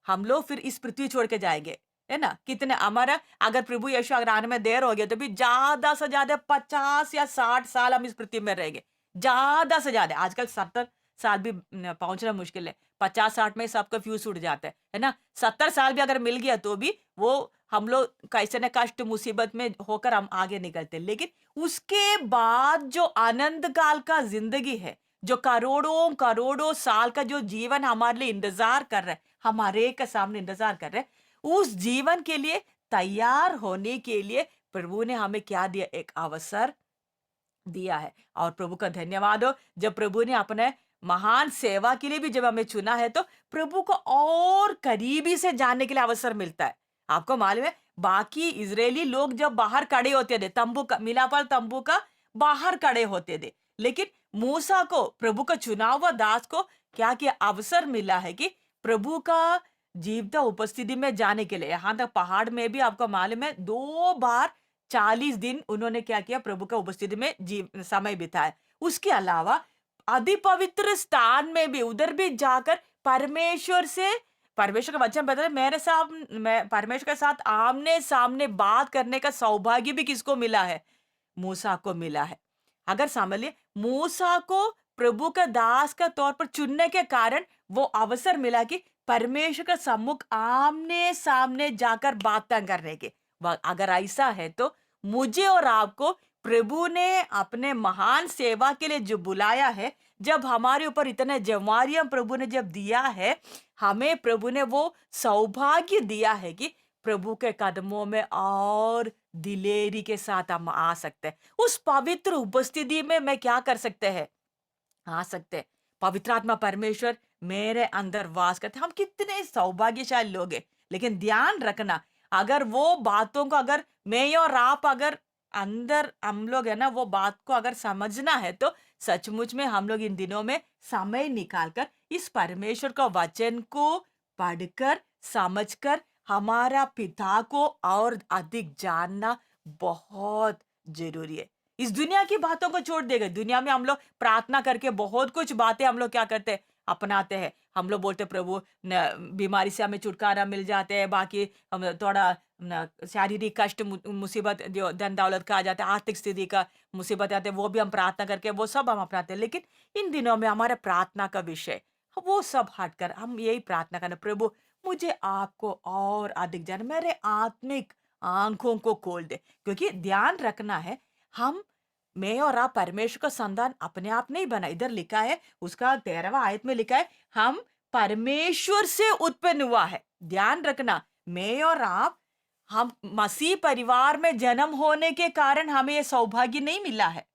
हम लोग फिर इस पृथ्वी छोड़ के जाएंगे, है ना। कितने हमारा, अगर प्रभु यीशु अगर आने में देर हो गया तो भी ज्यादा से ज्यादा 50 या 60 साल हम इस पृथ्वी में रहेंगे, ज्यादा से ज्यादा। आजकल 70 साल भी पहुंचना मुश्किल है। 50-60 में सबका फ्यूज उड़ जाता है ना। 70 साल भी अगर मिल गया तो भी वो हम लोग कैसे न कष्ट मुसीबत में होकर हम आगे निकलते। लेकिन उसके बाद जो आनंद काल का जिंदगी है, जो करोड़ों करोड़ों साल का जो जीवन हमारे लिए इंतजार कर रहा है, हमारे के सामने इंतजार कर रहा है, उस जीवन के लिए तैयार होने के लिए प्रभु ने हमें क्या दिया? एक अवसर दिया है। और प्रभु का धन्यवाद हो, जब प्रभु ने अपने महान सेवा के लिए भी जब हमें चुना है तो प्रभु को और करीबी से जानने के लिए अवसर मिलता है। आपको मालूम है, बाकी इजरायली लोग जब बाहर खड़े होते थे, तंबू का, मिलापल तंबू का बाहर खड़े होते थे, लेकिन मूसा को, प्रभु का चुना हुआ दास को क्या किया? अवसर मिला है कि प्रभु का जीवता उपस्थिति में जाने के लिए। यहाँ तक पहाड़ में भी आपको मालूम है 2 बार 40 दिन उन्होंने क्या किया? प्रभु का उपस्थिति में समय बिताया। उसके अलावा अति पवित्र स्थान में भी, उधर भी जाकर परमेश्वर का वचन बता रहे, मैं परमेश्वर के साथ आमने सामने बात करने का सौभाग्य भी किसको मिला है? मूसा को मिला है। अगर समझिए, मूसा को प्रभु का दास का तौर पर चुनने के कारण वो अवसर मिला कि परमेश्वर का सम्मुख आमने सामने जाकर बातें करने के। अगर ऐसा है तो मुझे और आपको प्रभु ने अपने महान सेवा के लिए जो बुलाया है, जब हमारे ऊपर इतने जिम्मेवारियां प्रभु ने जब दिया है, हमें प्रभु ने वो सौभाग्य दिया है कि प्रभु के कदमों में और दिलेरी के साथ हम आ सकते हैं। उस पवित्र उपस्थिति में मैं क्या कर सकते हैं? आ सकते हैं। पवित्र आत्मा परमेश्वर मेरे अंदर वास करते। हम कितने सौभाग्यशाली लोग हैं। लेकिन ध्यान रखना, अगर वो बातों को, अगर मैं और आप अगर अंदर हम लोग है ना, वो बात को अगर समझना है तो सचमुच में हम लोग इन दिनों में समय निकालकर इस परमेश्वर का वचन को पढ़कर समझकर हमारा पिता को और अधिक जानना बहुत जरूरी है। इस दुनिया की बातों को छोड़ देगा। दुनिया में हम लोग प्रार्थना करके बहुत कुछ बातें हम लोग क्या करते हैं? अपनाते हैं। हम लोग बोलते प्रभु बीमारी से हमें छुटकारा मिल जाते हैं, बाकी हम थोड़ा शारीरिक कष्ट मुसीबत जो धन दौलत का आ जाता है, आर्थिक स्थिति का मुसीबत आते हैं, वो भी हम प्रार्थना करके वो सब हम अपनाते हैं। लेकिन इन दिनों में हमारा प्रार्थना का विषय वो सब हटकर हम यही प्रार्थना करना, प्रभु मुझे आपको और अधिक जान, मेरे आत्मिक आंखों को खोल दे। क्योंकि ध्यान रखना है, हम मैं और आप परमेश्वर का संतान अपने आप नहीं बना। इधर लिखा है, उसका 13वां आयत में लिखा है, हम परमेश्वर से उत्पन्न हुआ है। ध्यान रखना, मैं और आप, हम मसीह परिवार में जन्म होने के कारण हमें यह सौभाग्य नहीं मिला है।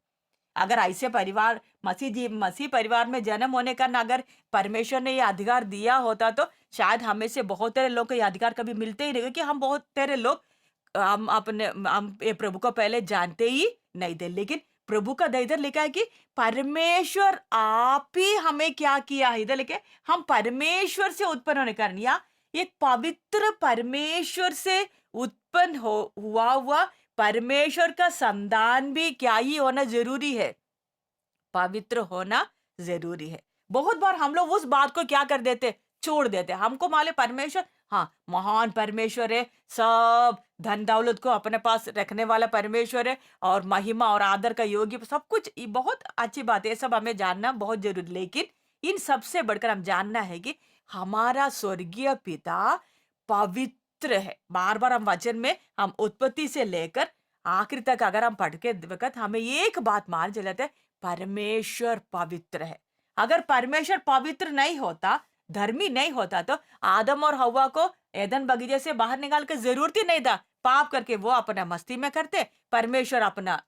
अगर ऐसे परिवार मसीह परिवार में जन्म होने का अगर परमेश्वर ने ये अधिकार दिया होता तो शायद हमें से बहुत तेरे लोग को ये अधिकार कभी मिलते ही नहीं, क्योंकि हम बहुत तेरे लोग हम ये प्रभु को पहले जानते ही नहीं थे। लेकिन प्रभु का इधर लिखा है कि परमेश्वर आप ही हमें क्या किया है, इधर लिखे हम परमेश्वर से उत्पन्न होने कारण, या एक पवित्र परमेश्वर से उत्पन्न हुआ परमेश्वर का संतान भी क्या ही होना जरूरी है? पवित्र होना जरूरी है। बहुत बार हम लोग उस बात को क्या कर देते? छोड़ देते। हमको मालूम परमेश्वर, हाँ महान परमेश्वर है, सब धन दौलत को अपने पास रखने वाला परमेश्वर है, और महिमा और आदर का योग्य सब कुछ, ये बहुत अच्छी बात है, सब हमें जानना बहुत जरूरी। लेकिन इन सबसे बढ़कर हम जानना है कि हमारा स्वर्गीय पिता पवित्र है। बार बार हम वचन में, हम उत्पत्ति से लेकर आखिर तक अगर हम पढ़ के वक्त हमें एक बात मान चल जाता है, परमेश्वर पवित्र है। अगर परमेश्वर पवित्र नहीं होता, धर्मी नहीं होता, तो आदम और हव्वा को एदन बगीचे से बाहर निकाल के जरूरत ही नहीं था। पाप करके वो अपना मस्ती में करते, परमेश्वर अपना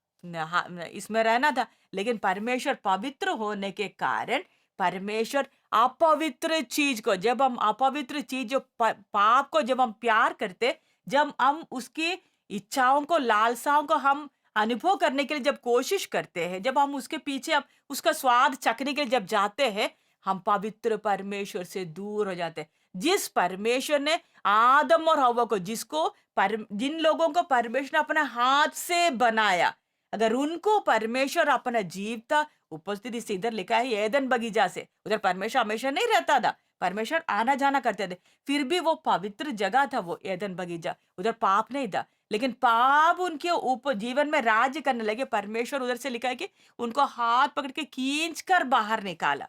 इसमें रहना था। लेकिन परमेश्वर पवित्र होने के कारण, परमेश्वर अपवित्र चीज को, जब हम अपवित्र चीज जो पाप को जब हम प्यार करते, जब हम उसकी इच्छाओं को, लालसाओं को हम अनुभव करने के लिए जब कोशिश करते हैं, जब हम उसके पीछे अब उसका स्वाद चखने के लिए जब जाते हैं, हम पवित्र परमेश्वर से दूर हो जाते हैं। जिस परमेश्वर ने आदम और हव्वा को, जिन लोगों को परमेश्वर ने अपने हाथ से बनाया, अगर उनको परमेश्वर अपना जीवता उपस्थिति से, इधर लिखा है एदन बगीचा से, उधर परमेश्वर हमेशा नहीं रहता था, परमेश्वर आना जाना करते थे, फिर भी वो पवित्र जगह था, वो एदन बगीचा, उधर पाप नहीं था। लेकिन पाप उनके ऊपर जीवन में राज्य करने लगे। परमेश्वर उधर से लिखा है कि उनको हाथ पकड़ के खींच कर बाहर निकाला।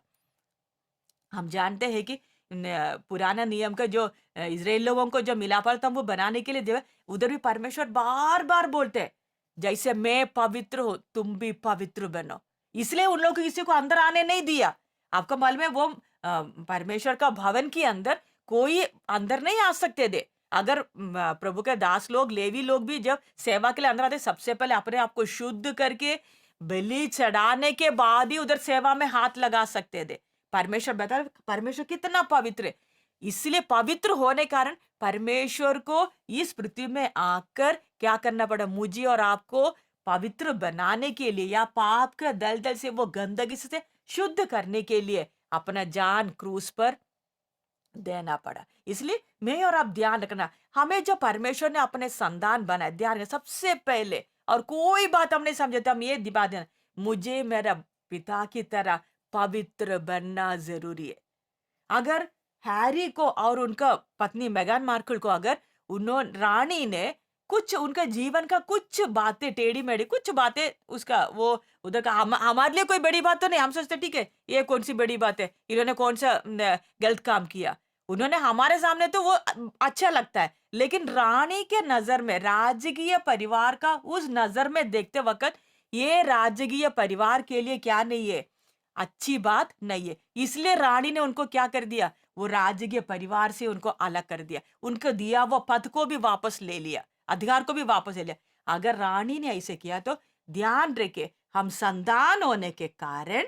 हम जानते हैं कि पुराना नियम का जो इज़राइल लोगों को जो मिलापा था वो बनाने के लिए जो है उधर भी परमेश्वर बार-बार बोलते हैं, जैसे मैं पवित्र हूँ, तुम भी पवित्र बनो। इसलिए उन लोगों को किसी को अंदर आने नहीं दिया। आपको मालूम है वो परमेश्वर का भवन के अंदर कोई अंदर नहीं आ सकते थे। अगर प्रभु के दास लोग, लेवी लोग भी जब सेवा के लिए अंदर आते, सबसे पहले अपने आप को शुद्ध करके बलि चढ़ाने के बाद ही उधर सेवा में हाथ लगा सकते थे। परमेश्वर बता परमेश्वर कितना पवित्र है। इसलिए पवित्र होने कारण परमेश्वर को इस पृथ्वी में आकर क्या करना पड़ा, मुझे और आपको पवित्र बनाने के लिए या पाप के दलदल से वो गंदगी से शुद्ध करने के लिए अपना जान क्रूस पर देना पड़ा। इसलिए मैं और आप ध्यान रखना, हमें जो परमेश्वर ने अपने संतान बनाए, ध्यान रखना सबसे पहले, और कोई बात हम नहीं समझते, हम ये दिखा देना, मुझे मेरा पिता की तरह पवित्र बनना जरूरी है। अगर हैरी को और उनका पत्नी मेगन मार्कल को अगर उन्होंने रानी ने कुछ उनका जीवन का कुछ बातें टेढ़ी मेढ़ी कुछ बातें उसका वो उधर का हमारे लिए कोई बड़ी बात तो नहीं, हम सोचते ठीक है ये कौन सी बड़ी बात है, इन्होंने कौन सा गलत काम किया, उन्होंने हमारे सामने तो वो अच्छा लगता है, लेकिन रानी के नजर में राजकीय परिवार का उस नजर में देखते वक्त ये राजकीय परिवार के लिए क्या नहीं है, अच्छी बात नहीं है। इसलिए रानी ने उनको क्या कर दिया, वो राजकीय परिवार से उनको अलग कर दिया, उनको दिया वो पद को भी वापस ले लिया, अधिकार को भी वापस ले लिया। अगर रानी ने ऐसे किया तो ध्यान रखे, हम संतान होने के कारण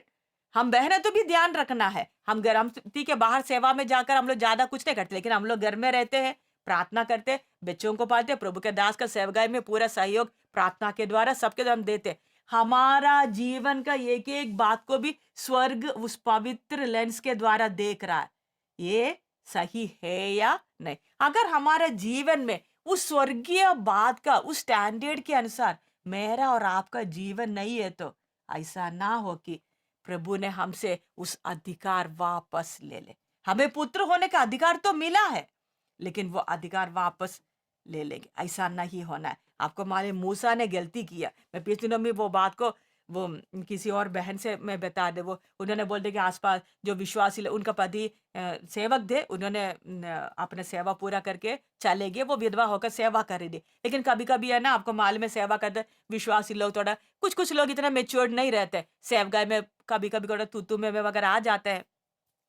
हम बहनें तो भी ध्यान रखना है, हम घर हम ठीक है बाहर सेवा में जाकर हम लोग ज्यादा कुछ नहीं करते, लेकिन हम लोग घर में रहते हैं, प्रार्थना करते हैं, बच्चों को पालते हैं, प्रभु के दास का सेवगाई में पूरा सहयोग प्रार्थना के द्वारा सबके द्वारा हम देते हैं। हमारा जीवन का एक एक बात को भी स्वर्ग उस पवित्र लेंस के द्वारा देख रहा है, ये सही है या नहीं। अगर हमारे जीवन में उस स्वर्गीय बात का उस स्टैंडर्ड के अनुसार मेरा और आपका जीवन नहीं है तो ऐसा ना हो कि प्रभु ने हमसे उस अधिकार वापस ले ले। हमें पुत्र होने का अधिकार तो मिला है, लेकिन वो अधिकार वापस ले लेंगे, ऐसा नहीं होना है। आपको मालूम मूसा ने गलती किया, मैं पिछले दिनों में वो बात को वो किसी और बहन से मैं बता दे, वो उन्होंने बोल दिया कि आसपास जो विश्वासी उनका पति सेवक थे, उन्होंने अपना सेवा पूरा करके चले गए, वो विधवा होकर सेवा कर रही थी, लेकिन कभी कभी है ना आपको मालूम है सेवा करते विश्वासी लोग थोड़ा कुछ कुछ लोग इतना मेच्योर्ड नहीं रहते, सेवगाई में कभी कभी थोड़ा तू में वगैरह आ जाते हैं,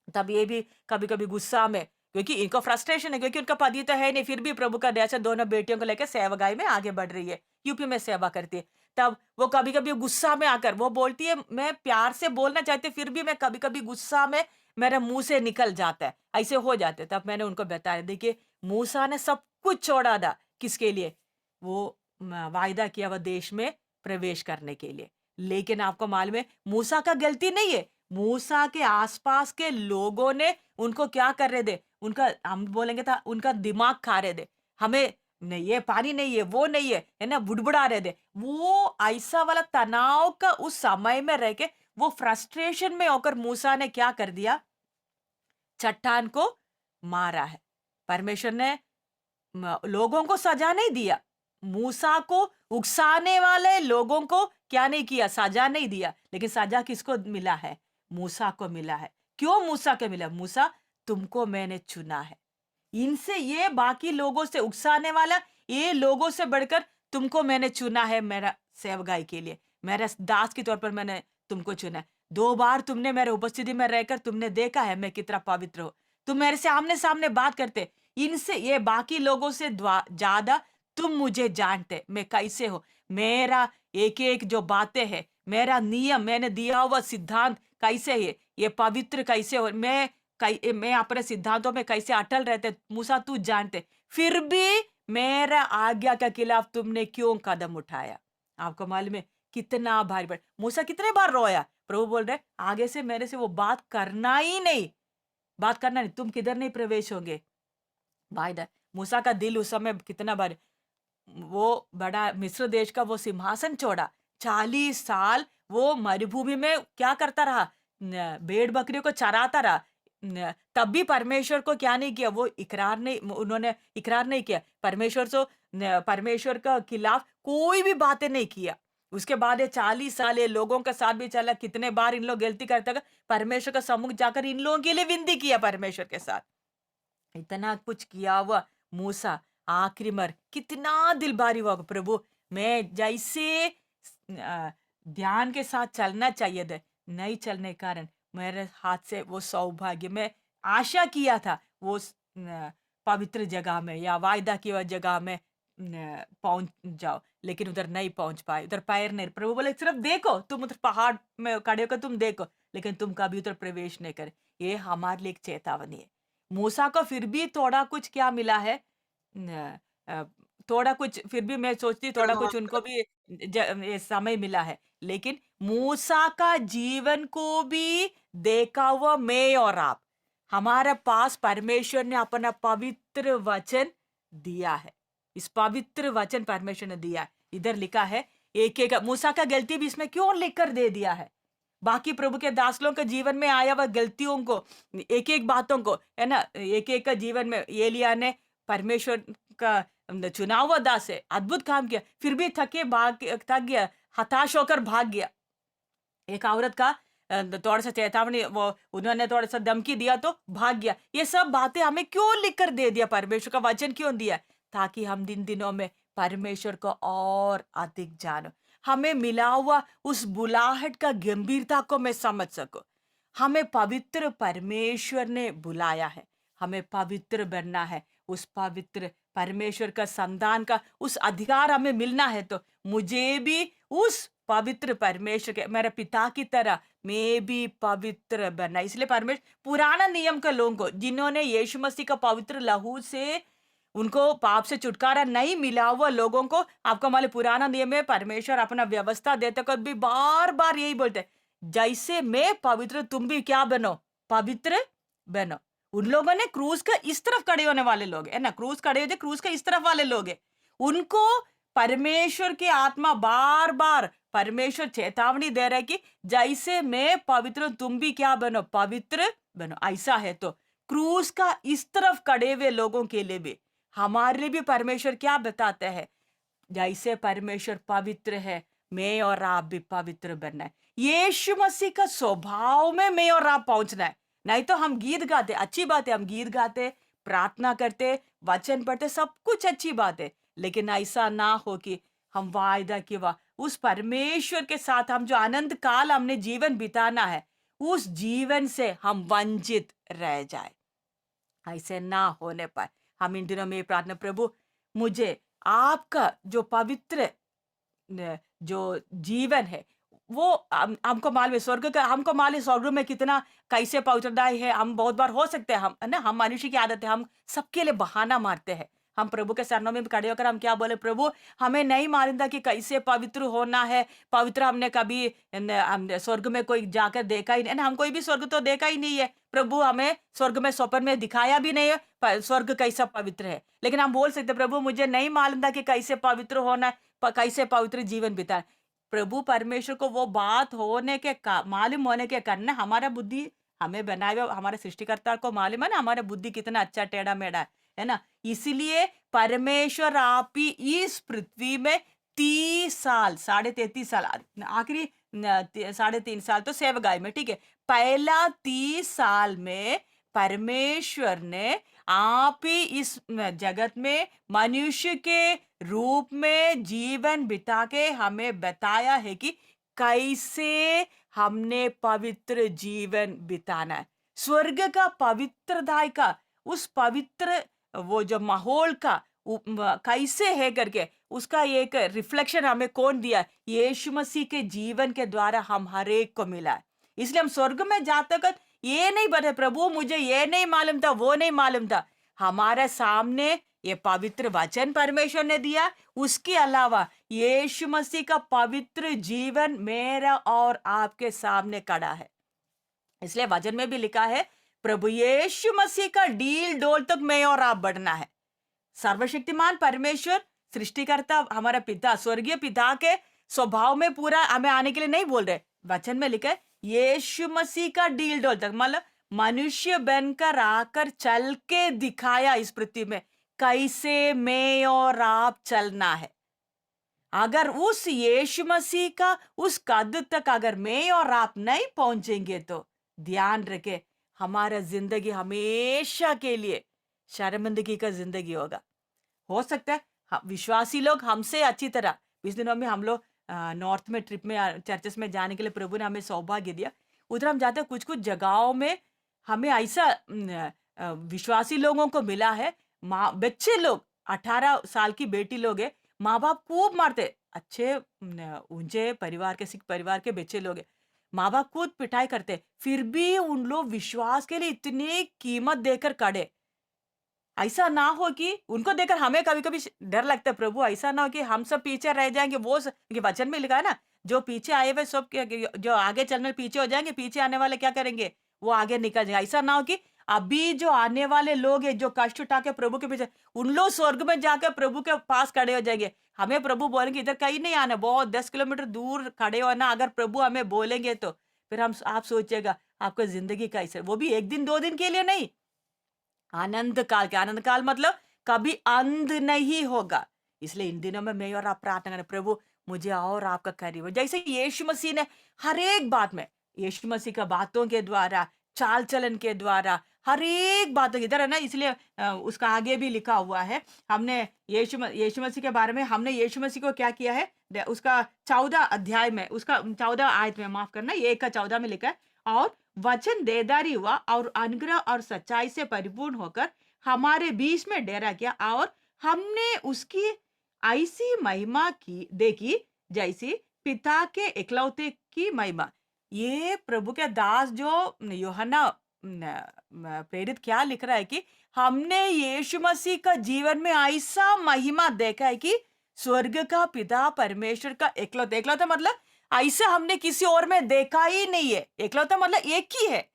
तब ये भी कभी कभी गुस्सा में, क्योंकि इनको फ्रस्ट्रेशन है, क्योंकि उनका पति तो है नहीं, फिर भी प्रभु का दया से दोनों बेटियों को लेकर सेवागाई में आगे बढ़ रही है, यूपी में सेवा करती है। तब वो कभी कभी गुस्सा में आकर वो बोलती है, मैं प्यार से बोलना चाहती फिर भी मैं कभी कभी गुस्सा में मेरे मुंह से निकल जाता है, ऐसे हो जाते। तब मैंने उनको बताया, देखिए मूसा ने सब कुछ छोड़ा था, किसके लिए, वो वायदा किया हुआ देश में प्रवेश करने के लिए, लेकिन आपको मालूम है मूसा का गलती नहीं है, मूसा के आसपास के लोगों ने उनको क्या कर रहे थे, उनका हम बोलेंगे था उनका दिमाग खा रहे थे, हमें नहीं ये पानी नहीं है वो नहीं है ना, बुड़बुड़ा रहे थे। वो ऐसा वाला तनाव का उस समय में रह के वो फ्रस्ट्रेशन में होकर मूसा ने क्या कर दिया, चट्टान को मारा है। परमेश्वर ने लोगों को सजा नहीं दिया, मूसा को उकसाने वाले लोगों को क्या नहीं किया, सजा नहीं दिया, लेकिन सजा किसको मिला है, मूसा को मिला है। क्यों मूसा को मिला, मूसा तुमको मैंने चुना है, इनसे ये बाकी लोगों से उकसाने वाला, ये लोगों से बढ़कर तुमको मैंने चुना है मेरा सेवगाई के लिए, मेरा दास के तौर पर मैंने तुमको चुना है। 2 बार तुमने मेरे उपस्थिति में रहकर तुमने देखा है मैं कितना पवित्र हूँ, तुम मेरे से आमने सामने बात करते, इनसे ये बाकी लोगों से ज्यादा तुम मुझे जानते मैं कैसे हो, मेरा एक एक जो बातें हैं, मेरा नियम मैंने दिया हुआ सिद्धांत कैसे है, ये पवित्र कैसे हो, मैं अपने सिद्धांतों में कैसे अटल रहते मूसा तू जानते, फिर भी मेरा आज्ञा के खिलाफ तुमने क्यों कदम उठाया। आपको मालूम है कितना भारी पड़, मूसा कितने बार रोया, प्रभु बोल रहे आगे से मेरे से वो बात करना ही नहीं, बात करना नहीं, तुम किधर नहीं प्रवेश होंगे। भाई मूसा का दिल उस समय कितना बार, वो बड़ा मिस्र देश का वो सिंहासन छोड़ा, 40 साल वो मरुभूमि में क्या करता रहा, भेड़ बकरियों को चराता रहा, तब भी परमेश्वर को क्या नहीं किया, वो इकरार नहीं, उन्होंने इकरार नहीं किया परमेश्वर से, परमेश्वर का खिलाफ कोई भी बातें नहीं किया। उसके बाद ये 40 साल ये लोगों के साथ भी चला, कितने बार इन लोग गलती करते गए, परमेश्वर का सम्मुख जाकर इन लोगों के लिए विनती किया परमेश्वर के साथ। इतना कुछ किया हुआ मूसा आखिरी मर कितना दिल भारी हुआ, प्रभु मैं जैसे ध्यान के साथ चलना चाहिए थे, नहीं चलने के कारण मेरे हाथ से वो सौभाग्य मैं आशा किया था वो पवित्र जगह में या वायदा की हुई जगह में पहुंच जाओ, लेकिन उधर नहीं पहुंच पाए, उधर पैर नहीं। प्रभु बोले सिर्फ देखो, तुम उधर पहाड़ में खड़े होकर तुम देखो, लेकिन तुम कभी उधर प्रवेश नहीं करे। ये हमारे लिए एक चेतावनी है। मूसा को फिर भी थोड़ा कुछ क्या मिला है, न, अ, थोड़ा कुछ फिर भी मैं सोचती थोड़ा कुछ उनको भी ये समय मिला है, लेकिन मूसा का जीवन को भी देखा हुआ मैं और आप, हमारे पास परमेश्वर ने अपना पवित्र वचन दिया है। इस पवित्र वचन परमेश्वर ने दिया है। इधर लिखा है एक एक मूसा का गलती भी इसमें क्यों लिखकर दे दिया है, बाकी प्रभु के दासलों के जीवन में आया हुआ गलतियों को, एक एक बातों को, है ना, एक एक का जीवन में एलिया ने परमेश्वर का चुना हुआ दास है, अद्भुत काम किया, फिर भी थक गया, हताश होकर भाग गया। एक औरत का थोड़ा सा चेतावनी, वो उन्होंने थोड़ा सा धमकी दिया तो भाग गया। ये सब बातें हमें क्यों लिखकर दे दिया, परमेश्वर का वचन क्यों दिया, ताकि हम दिन दिनों में परमेश्वर को और अधिक जानो, हमें मिला हुआ उस बुलाहट का गंभीरता को मैं समझ सकूं। हमें पवित्र परमेश्वर ने बुलाया है, हमें पवित्र बनना है, उस पवित्र परमेश्वर का संतान का उस अधिकार हमें मिलना है। तो मुझे भी उस पवित्र परमेश्वर के, मेरे पिता की तरह मैं भी पवित्र बनना। इसलिए परमेश्वर पुराना नियम के लोगों को, जिन्होंने यीशु मसीह का पवित्र लहू से उनको पाप से छुटकारा नहीं मिला हुआ लोगों को, आपको मालूम पुराना नियम में परमेश्वर अपना व्यवस्था देते कर भी बार बार यही बोलते, जैसे मैं पवित्र तुम भी क्या बनो, पवित्र बनो। उन लोगों ने क्रूज का इस तरफ खड़े होने वाले लोग है ना, क्रूज खड़े होते, क्रूज का इस तरफ वाले लोग है, उनको परमेश्वर की आत्मा बार बार परमेश्वर चेतावनी दे रहा है कि जैसे मैं पवित्र तुम भी क्या बनो, पवित्र बनो। ऐसा है तो क्रूज का इस तरफ खड़े हुए लोगों के लिए भी, हमारे लिए भी परमेश्वर क्या बताते हैं, जैसे परमेश्वर पवित्र है मैं और आप भी पवित्र बनना है। यीशु मसीह का स्वभाव में मैं और आप पहुंचना है। नहीं तो हम गीत गाते, अच्छी बात है, हम गीत गाते, प्रार्थना करते, वचन पढ़ते, सब कुछ अच्छी बात है, लेकिन ऐसा ना हो कि हम वायदा किया उस परमेश्वर के साथ हम जो अनंत काल हमने जीवन बिताना है, उस जीवन से हम वंचित रह जाए। ऐसे ना होने पाए। हम इन दिनों में प्रार्थना, प्रभु मुझे आपका जो पवित्र जो जीवन है वो हमको मालूम है, स्वर्ग का हमको मालूम है, स्वर्ग में कितना कैसे पवित्रताई है। हम बहुत बार हो सकते हैं, हम है ना, हम मनुष्य की आदत है, हम सबके लिए बहाना मारते हैं। हम प्रभु के चरणों में खड़े होकर हम क्या बोले, प्रभु हमें नहीं मालूम था कि कैसे पवित्र होना है, पवित्र हमने कभी स्वर्ग में कोई जाकर देखा ही नहीं ना, हम कोई भी स्वर्ग तो देखा ही नहीं है, प्रभु हमें स्वर्ग में स्वप्न में दिखाया भी नहीं है स्वर्ग कैसा पवित्र है। लेकिन हम बोल सकते प्रभु मुझे नहीं मालूम था कि कैसे पवित्र होना है, कैसे पवित्र जीवन बिताए। प्रभु परमेश्वर को वो बात होने के मालूम होने के कारण हमारा बुद्धि, हमें बनाए हुए हमारे सृष्टिकर्ता को मालूम है ना हमारा बुद्धि कितना अच्छा टेढ़ा मेढ़ा है ना, इसलिए परमेश्वर आप ही इस पृथ्वी में 30 साल 33.5 साल, आखिरी 3.5 साल तो सेवगाई में, ठीक है, पहला 30 साल में परमेश्वर ने आप ही इस जगत में मनुष्य के रूप में जीवन बिता के हमें बताया है कि कैसे हमने पवित्र जीवन बिताना है। स्वर्ग का पवित्रताई का उस पवित्र वो जो माहौल का कैसे है करके उसका एक रिफ्लेक्शन हमें कौन दिया, यीशु मसीह के जीवन के द्वारा हम हर एक को मिला है। इसलिए हम स्वर्ग में जाते वक्त ये नहीं बता प्रभु मुझे ये नहीं मालूम था वो नहीं मालूम था, हमारे सामने ये पवित्र वचन परमेश्वर ने दिया, उसके अलावा यीशु मसीह का पवित्र जीवन मेरा और आपके सामने खड़ा है। इसलिए वचन में भी लिखा है प्रभु यीशु मसीह का डील डोल तक मैं और आप बढ़ना है। सर्वशक्तिमान परमेश्वर सृष्टिकर्ता हमारा पिता, स्वर्गीय पिता के स्वभाव में पूरा हमें आने के लिए नहीं बोल रहे, वचन में लिखा है यीशु मसीह का डील डोल तक, मतलब मनुष्य बनकर आकर चल के दिखाया इस पृथ्वी में कैसे मैं और आप चलना है। अगर उस यीशु मसीह का उस कद तक अगर मैं और आप नहीं पहुंचेंगे तो ध्यान रखे, हमारा जिंदगी हमेशा के लिए शर्मिंदगी का जिंदगी होगा। हो सकता है विश्वासी लोग हमसे अच्छी तरह, इस दिनों में हम लोग नॉर्थ में ट्रिप में चर्चेस में जाने के लिए प्रभु ने हमें सौभाग्य दिया। उधर हम जाते हैं, कुछ कुछ जगहों में हमें ऐसा विश्वासी लोगों को मिला है, माँ बच्चे लोग 18 साल की बेटी लोग है, माँ बाप खूब मारते, अच्छे ऊंचे परिवार के सिख परिवार के बच्चे लोग है, माँ बाप खुद पिटाई करते, फिर भी उन लोग विश्वास के लिए इतनी कीमत देकर खड़े। ऐसा ना हो कि उनको देखकर हमें कभी-कभी डर लगता है, प्रभु ऐसा ना हो कि हम सब पीछे रह जाएँगे। ये वचन में लिखा है ना, जो पीछे आए हुए सब जो आगे चलने में पीछे हो जाएँगे, पीछे आने वाले क्या करेंगे? वो आगे निकल जाएंगे। ऐसा ना हो कि अभी जो आने वाले लोग हैं, जो कष्ट उठा के प्रभु के पीछे, उन लोग स्वर्ग में जाकर प्रभु के पास खड़े हो जाएँगे। हमें प्रभु बोलेंगे इधर कहीं नहीं आना, बहुत 10 किलोमीटर दूर खड़े होना, अगर प्रभु हमें बोलेंगे तो। फिर आप सोचिएगा आपका ज़िंदगी कैसे? वो भी 1 दिन 2 दिन के लिए नहीं, आनंद काल के, आनंद काल मतलब कभी अंत नहीं होगा। इसलिए इन दिनों में मैं और आप प्रार्थना करें, प्रभु मुझे और आपका करीब हो। जैसे यीशु मसीह ने हर एक बात में, यीशु मसीह का बातों के द्वारा, चाल चलन के द्वारा, हर एक बात इधर है ना, इसलिए उसका आगे भी लिखा हुआ है। हमने यीशु मसीह के बारे में हमने यीशु मसीह को क्या किया है, उसका 14 अध्याय में, उसका 14 आयत में, माफ करना, 1 का 14 में लिखा है, और वचन देदारी हुआ और अनुग्रह और सच्चाई से परिपूर्ण होकर हमारे बीच में डेरा किया, और हमने उसकी ऐसी महिमा की देखी जैसी पिता के इकलौते की महिमा। ये प्रभु के दास जो यूहन्ना प्रेरित क्या लिख रहा है कि हमने यीशु मसीह का जीवन में ऐसा महिमा देखा है कि स्वर्ग का पिता परमेश्वर का इकलौता, इकलौता मतलब ऐसा हमने किसी और में देखा ही नहीं है। इकलौता मतलब एक ही है।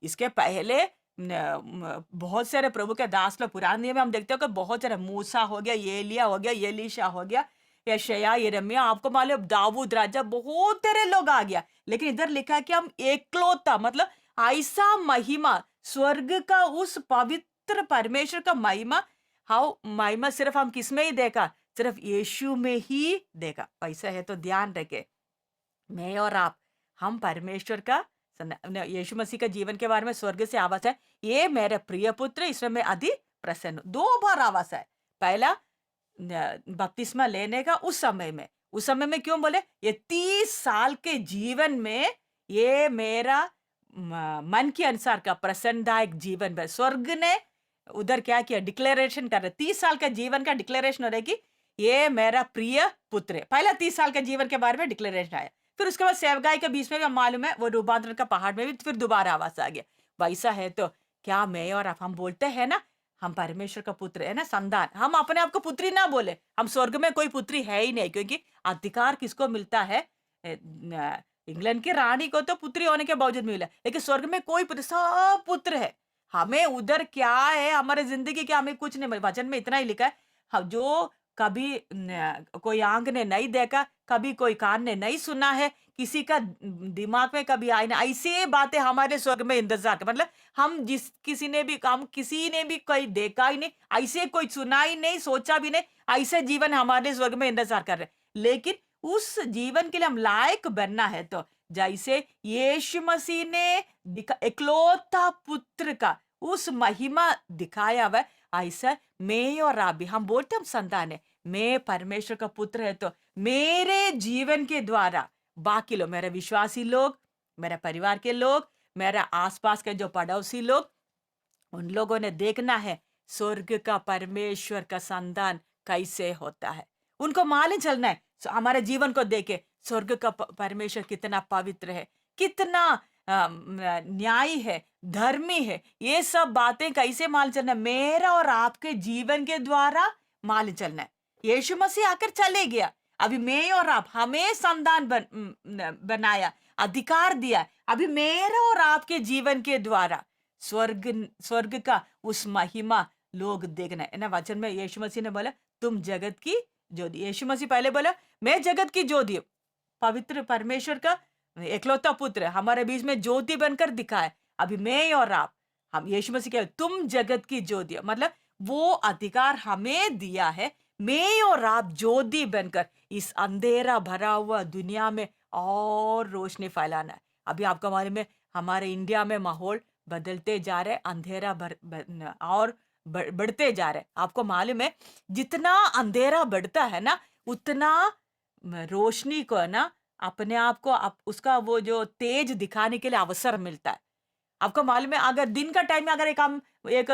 इसके पहले बहुत सारे प्रभु के दास लोग पुराने नियम में हम देखते हो कि बहुत सारे, मूसा हो गया, एलिया हो गया, एलीशा हो गया, यशायाह, यिर्मयाह, आपको मालूम दाऊद राजा, बहुत तेरे लोग आ गया। लेकिन इधर लिखा है कि हम एकलौता मतलब ऐसा महिमा, स्वर्ग का उस पवित्र परमेश्वर का महिमा, हाउ महिमा सिर्फ हम किस में ही देखा, सिर्फ यीशु में ही देखा। ऐसा है तो ध्यान रखे, मैं और आप, हम परमेश्वर का यीशु मसीह का जीवन के बारे में स्वर्ग से आवाज है, ये मेरे प्रिय पुत्र, इसमें मैं अति प्रसन्न हूं। 2 बार आवाज है। पहला बपतिस्मा लेने का उस समय में क्यों बोले, ये 30 साल के जीवन में ये मेरा मन के अनुसार का प्रसन्नदायक जीवन है। स्वर्ग ने उधर क्या किया, डिक्लेरेशन कर रहे, 30 साल का जीवन का डिक्लेरेशन हो रहा है कि ये मेरा प्रिय पुत्र है। पहला 30 साल के जीवन के बारे में डिक्लेरेशन आया, फिर उसके बाद सेवगाई के बीच में भी हम मालूम है, वो रूपांतरण का पहाड़ में भी फिर दोबारा आवाज आ गया। वैसा है तो क्या मैं और आप, हम बोलते हैं ना हम परमेश्वर का पुत्र है ना, संतान, हम अपने आप को पुत्री ना बोले, हम स्वर्ग में कोई पुत्री है ही नहीं, क्योंकि अधिकार किसको मिलता है, इंग्लैंड की रानी को तो पुत्री होने के बावजूद मिला, लेकिन स्वर्ग में कोई पुत्र, सब पुत्र है। हमें उधर क्या है, हमारे जिंदगी क्या, हमें कुछ नहीं, वचन में इतना ही लिखा है, जो कभी कोई आंख ने नहीं देखा, कभी कोई कान ने नहीं सुना है, किसी का दिमाग में कभी आई ना, ऐसी बातें हमारे स्वर्ग में इंतजार कर, मतलब हम किसी ने भी कोई देखा ही नहीं, ऐसे कोई सुना ही नहीं, सोचा भी नहीं, ऐसे जीवन हमारे स्वर्ग में इंतजार कर रहे। लेकिन उस जीवन के लिए हम लायक बनना है तो जैसे यीशु मसीह ने इकलौता पुत्र का उस महिमा दिखाया हुआ, ऐसा मैं और आप भी, हम बोलते हम संतान है, मैं परमेश्वर का पुत्र है तो मेरे जीवन के द्वारा बाकी लोग, मेरे विश्वासी लोग, मेरे परिवार के लोग, मेरे आसपास के जो पड़ोसी लोग, उन लोगों ने देखना है स्वर्ग का परमेश्वर का संतान कैसे होता है। उनको मालूम चलना है, हमारे जीवन को देखे स्वर्ग का परमेश्वर कितना पवित्र है, कितना न्यायी है, धर्मी है। ये सब बातें कैसे मालूम चलना है, मेरा और आपके जीवन के द्वारा मालूम चलना है। यीशु मसीह आकर चले गया, अभी मैं और आप, हमें संतान बनाया, अधिकार दिया, अभी मेरा और आपके जीवन के द्वारा स्वर्ग का उस महिमा लोग देखना है ना। वचन में यीशु मसीह ने बोला तुम जगत की ज्योति, यीशु मसीह पहले बोला मैं जगत की ज्योति हूं, पवित्र परमेश्वर का एकलौता पुत्र हमारे बीच में ज्योति बनकर दिखा है। अभी मैं और आप, हम यीशु मसीह के तुम जगत की ज्योति, मतलब वो अधिकार हमें दिया है, मैं और आप ज्योति बनकर इस अंधेरा भरा हुआ दुनिया में और रोशनी फैलाना है। अभी आपको मालूम है हमारे इंडिया में माहौल बदलते जा रहे, अंधेरा और बढ़ते जा रहे। आपको मालूम है जितना अंधेरा बढ़ता है ना, उतना रोशनी को है ना अपने आप को उसका वो जो तेज दिखाने के लिए अवसर मिलता है। आपको मालूम है अगर दिन का टाइम में अगर एक हम एक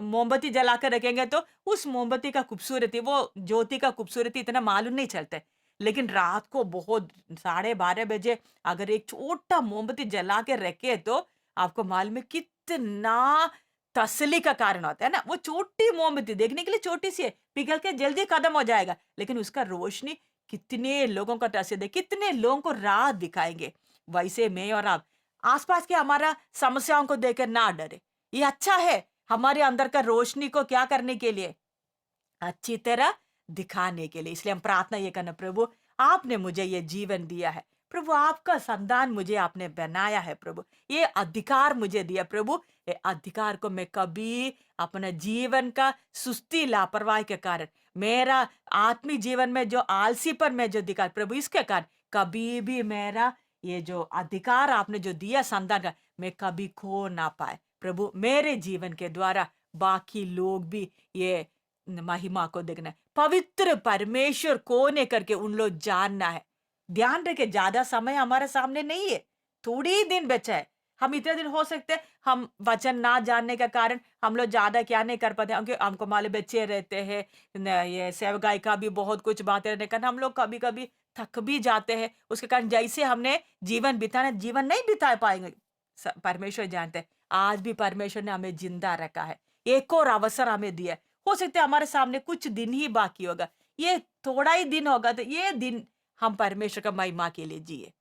मोमबत्ती जला कर रखेंगे तो उस मोमबत्ती का खूबसूरती, वो ज्योति का खूबसूरती इतना मालूम नहीं चलता है। लेकिन रात को बहुत 12:30 बजे अगर एक छोटा मोमबत्ती जला के रखे तो आपको मालूम है कितना तसल्ली का कारण होता है ना। वो छोटी मोमबत्ती देखने के लिए छोटी सी है, पिघल के जल्दी खत्म हो जाएगा, लेकिन उसका रोशनी कितने लोगों का तस्वीर दे, कितने लोगों को राह दिखाएंगे। वैसे मैं और आप आसपास के हमारा समस्याओं को देखकर ना डरे। ये अच्छा है हमारे अंदर का रोशनी को क्या करने के लिए, अच्छी तरह दिखाने के लिए। इसलिए हम प्रार्थना ये करना, प्रभु आपने मुझे ये जीवन दिया है, प्रभु आपका संतान मुझे आपने बनाया है, प्रभु ये अधिकार मुझे दिया, प्रभु ये अधिकार को मैं कभी अपना जीवन का सुस्ती लापरवाही के कारण, मेरा आत्मिक जीवन में जो आलसी पर मैं जो दिखा प्रभु, इसके कारण कभी भी मेरा ये जो अधिकार आपने जो दिया संतान का, मैं कभी खो ना पाए। प्रभु मेरे जीवन के द्वारा बाकी लोग भी ये महिमा को देखना है, पवित्र परमेश्वर कौन है करके उन लोग जानना है। ध्यान रखे ज्यादा समय हमारे सामने नहीं है, थोड़ी ही दिन बचा है। हम इतने दिन हो सकते हैं हम वचन ना जानने के कारण हम लोग ज्यादा क्या नहीं कर पाते, क्योंकि हमको मालूम बच्चे रहते हैं ये सेवगाई का भी बहुत कुछ बातें रहने के कारण हम लोग कभी कभी थक भी जाते हैं। उसके कारण जैसे हमने जीवन बिताना, जीवन नहीं बिता पाएंगे। परमेश्वर जानते हैं आज भी परमेश्वर ने हमें जिंदा रखा है, एक और अवसर हमें दिया है। हो सकता है हमारे सामने कुछ दिन ही बाकी होगा, ये थोड़ा ही दिन होगा, तो ये दिन हम परमेश्वर का महिमा के लिए जिए।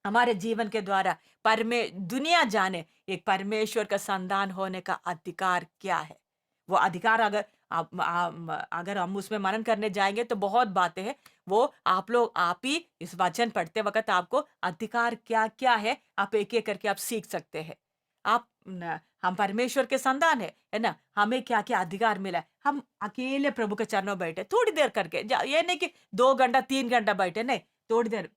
हमारे जीवन के द्वारा दुनिया जाने एक परमेश्वर का संतान होने का अधिकार क्या है। वो अधिकार अगर अगर हम उसमें मनन करने जाएंगे तो बहुत बातें हैं। वो आप लोग आप ही इस वचन पढ़ते वक्त आपको अधिकार क्या क्या है आप एक एक करके आप सीख सकते हैं। आप हम परमेश्वर के संतान है ना, हमें क्या क्या अधिकार मिला है। हम अकेले प्रभु के चरणों बैठे थोड़ी देर करके ये नहीं कि 2 घंटा 3 घंटा बैठे, नहीं, थोड़ी देर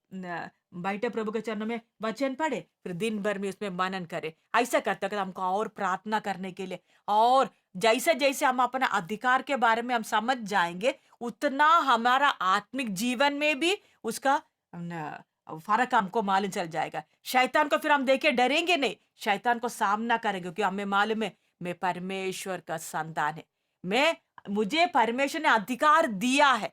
बैठे प्रभु के चरणों में वचन पढ़े, फिर दिन भर में उसमें मनन करे। ऐसा करते करते हमको और प्रार्थना करने के लिए, और जैसे जैसे हम अपना अधिकार के बारे में हम समझ जाएंगे उतना हमारा आत्मिक जीवन में भी उसका फर्क हमको मालूम चल जाएगा। शैतान को फिर हम देखे डरेंगे नहीं, शैतान को सामना करेंगे, क्योंकि हमें मालूम है मैं परमेश्वर का संतान है। मुझे परमेश्वर ने अधिकार दिया है,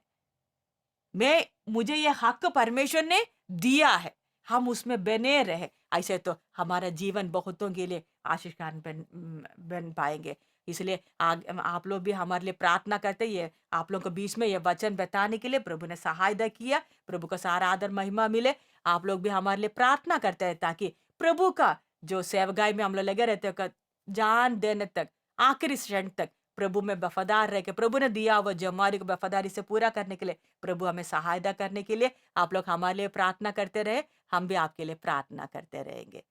मुझे ये हक परमेश्वर ने दिया है, हम उसमें बने रहे। ऐसे तो हमारा जीवन बहुतों के लिए आशीष का बन पाएंगे। इसलिए आप लोग भी हमारे लिए प्रार्थना करते, ये आप लोग को बीच में ये वचन बताने के लिए प्रभु ने सहायता किया। प्रभु को सारा आदर महिमा मिले। आप लोग भी हमारे लिए प्रार्थना करते हैं ताकि प्रभु का जो सेवगाई में हम लोग लगे रहते हैं जान देने तक, आखिरी क्षण तक प्रभु में वफादार रह के, प्रभु ने दिया वो जमारी को वफादारी से पूरा करने के लिए प्रभु हमें सहायता करने के लिए आप लोग हमारे लिए प्रार्थना करते रहे, हम भी आपके लिए प्रार्थना करते रहेंगे।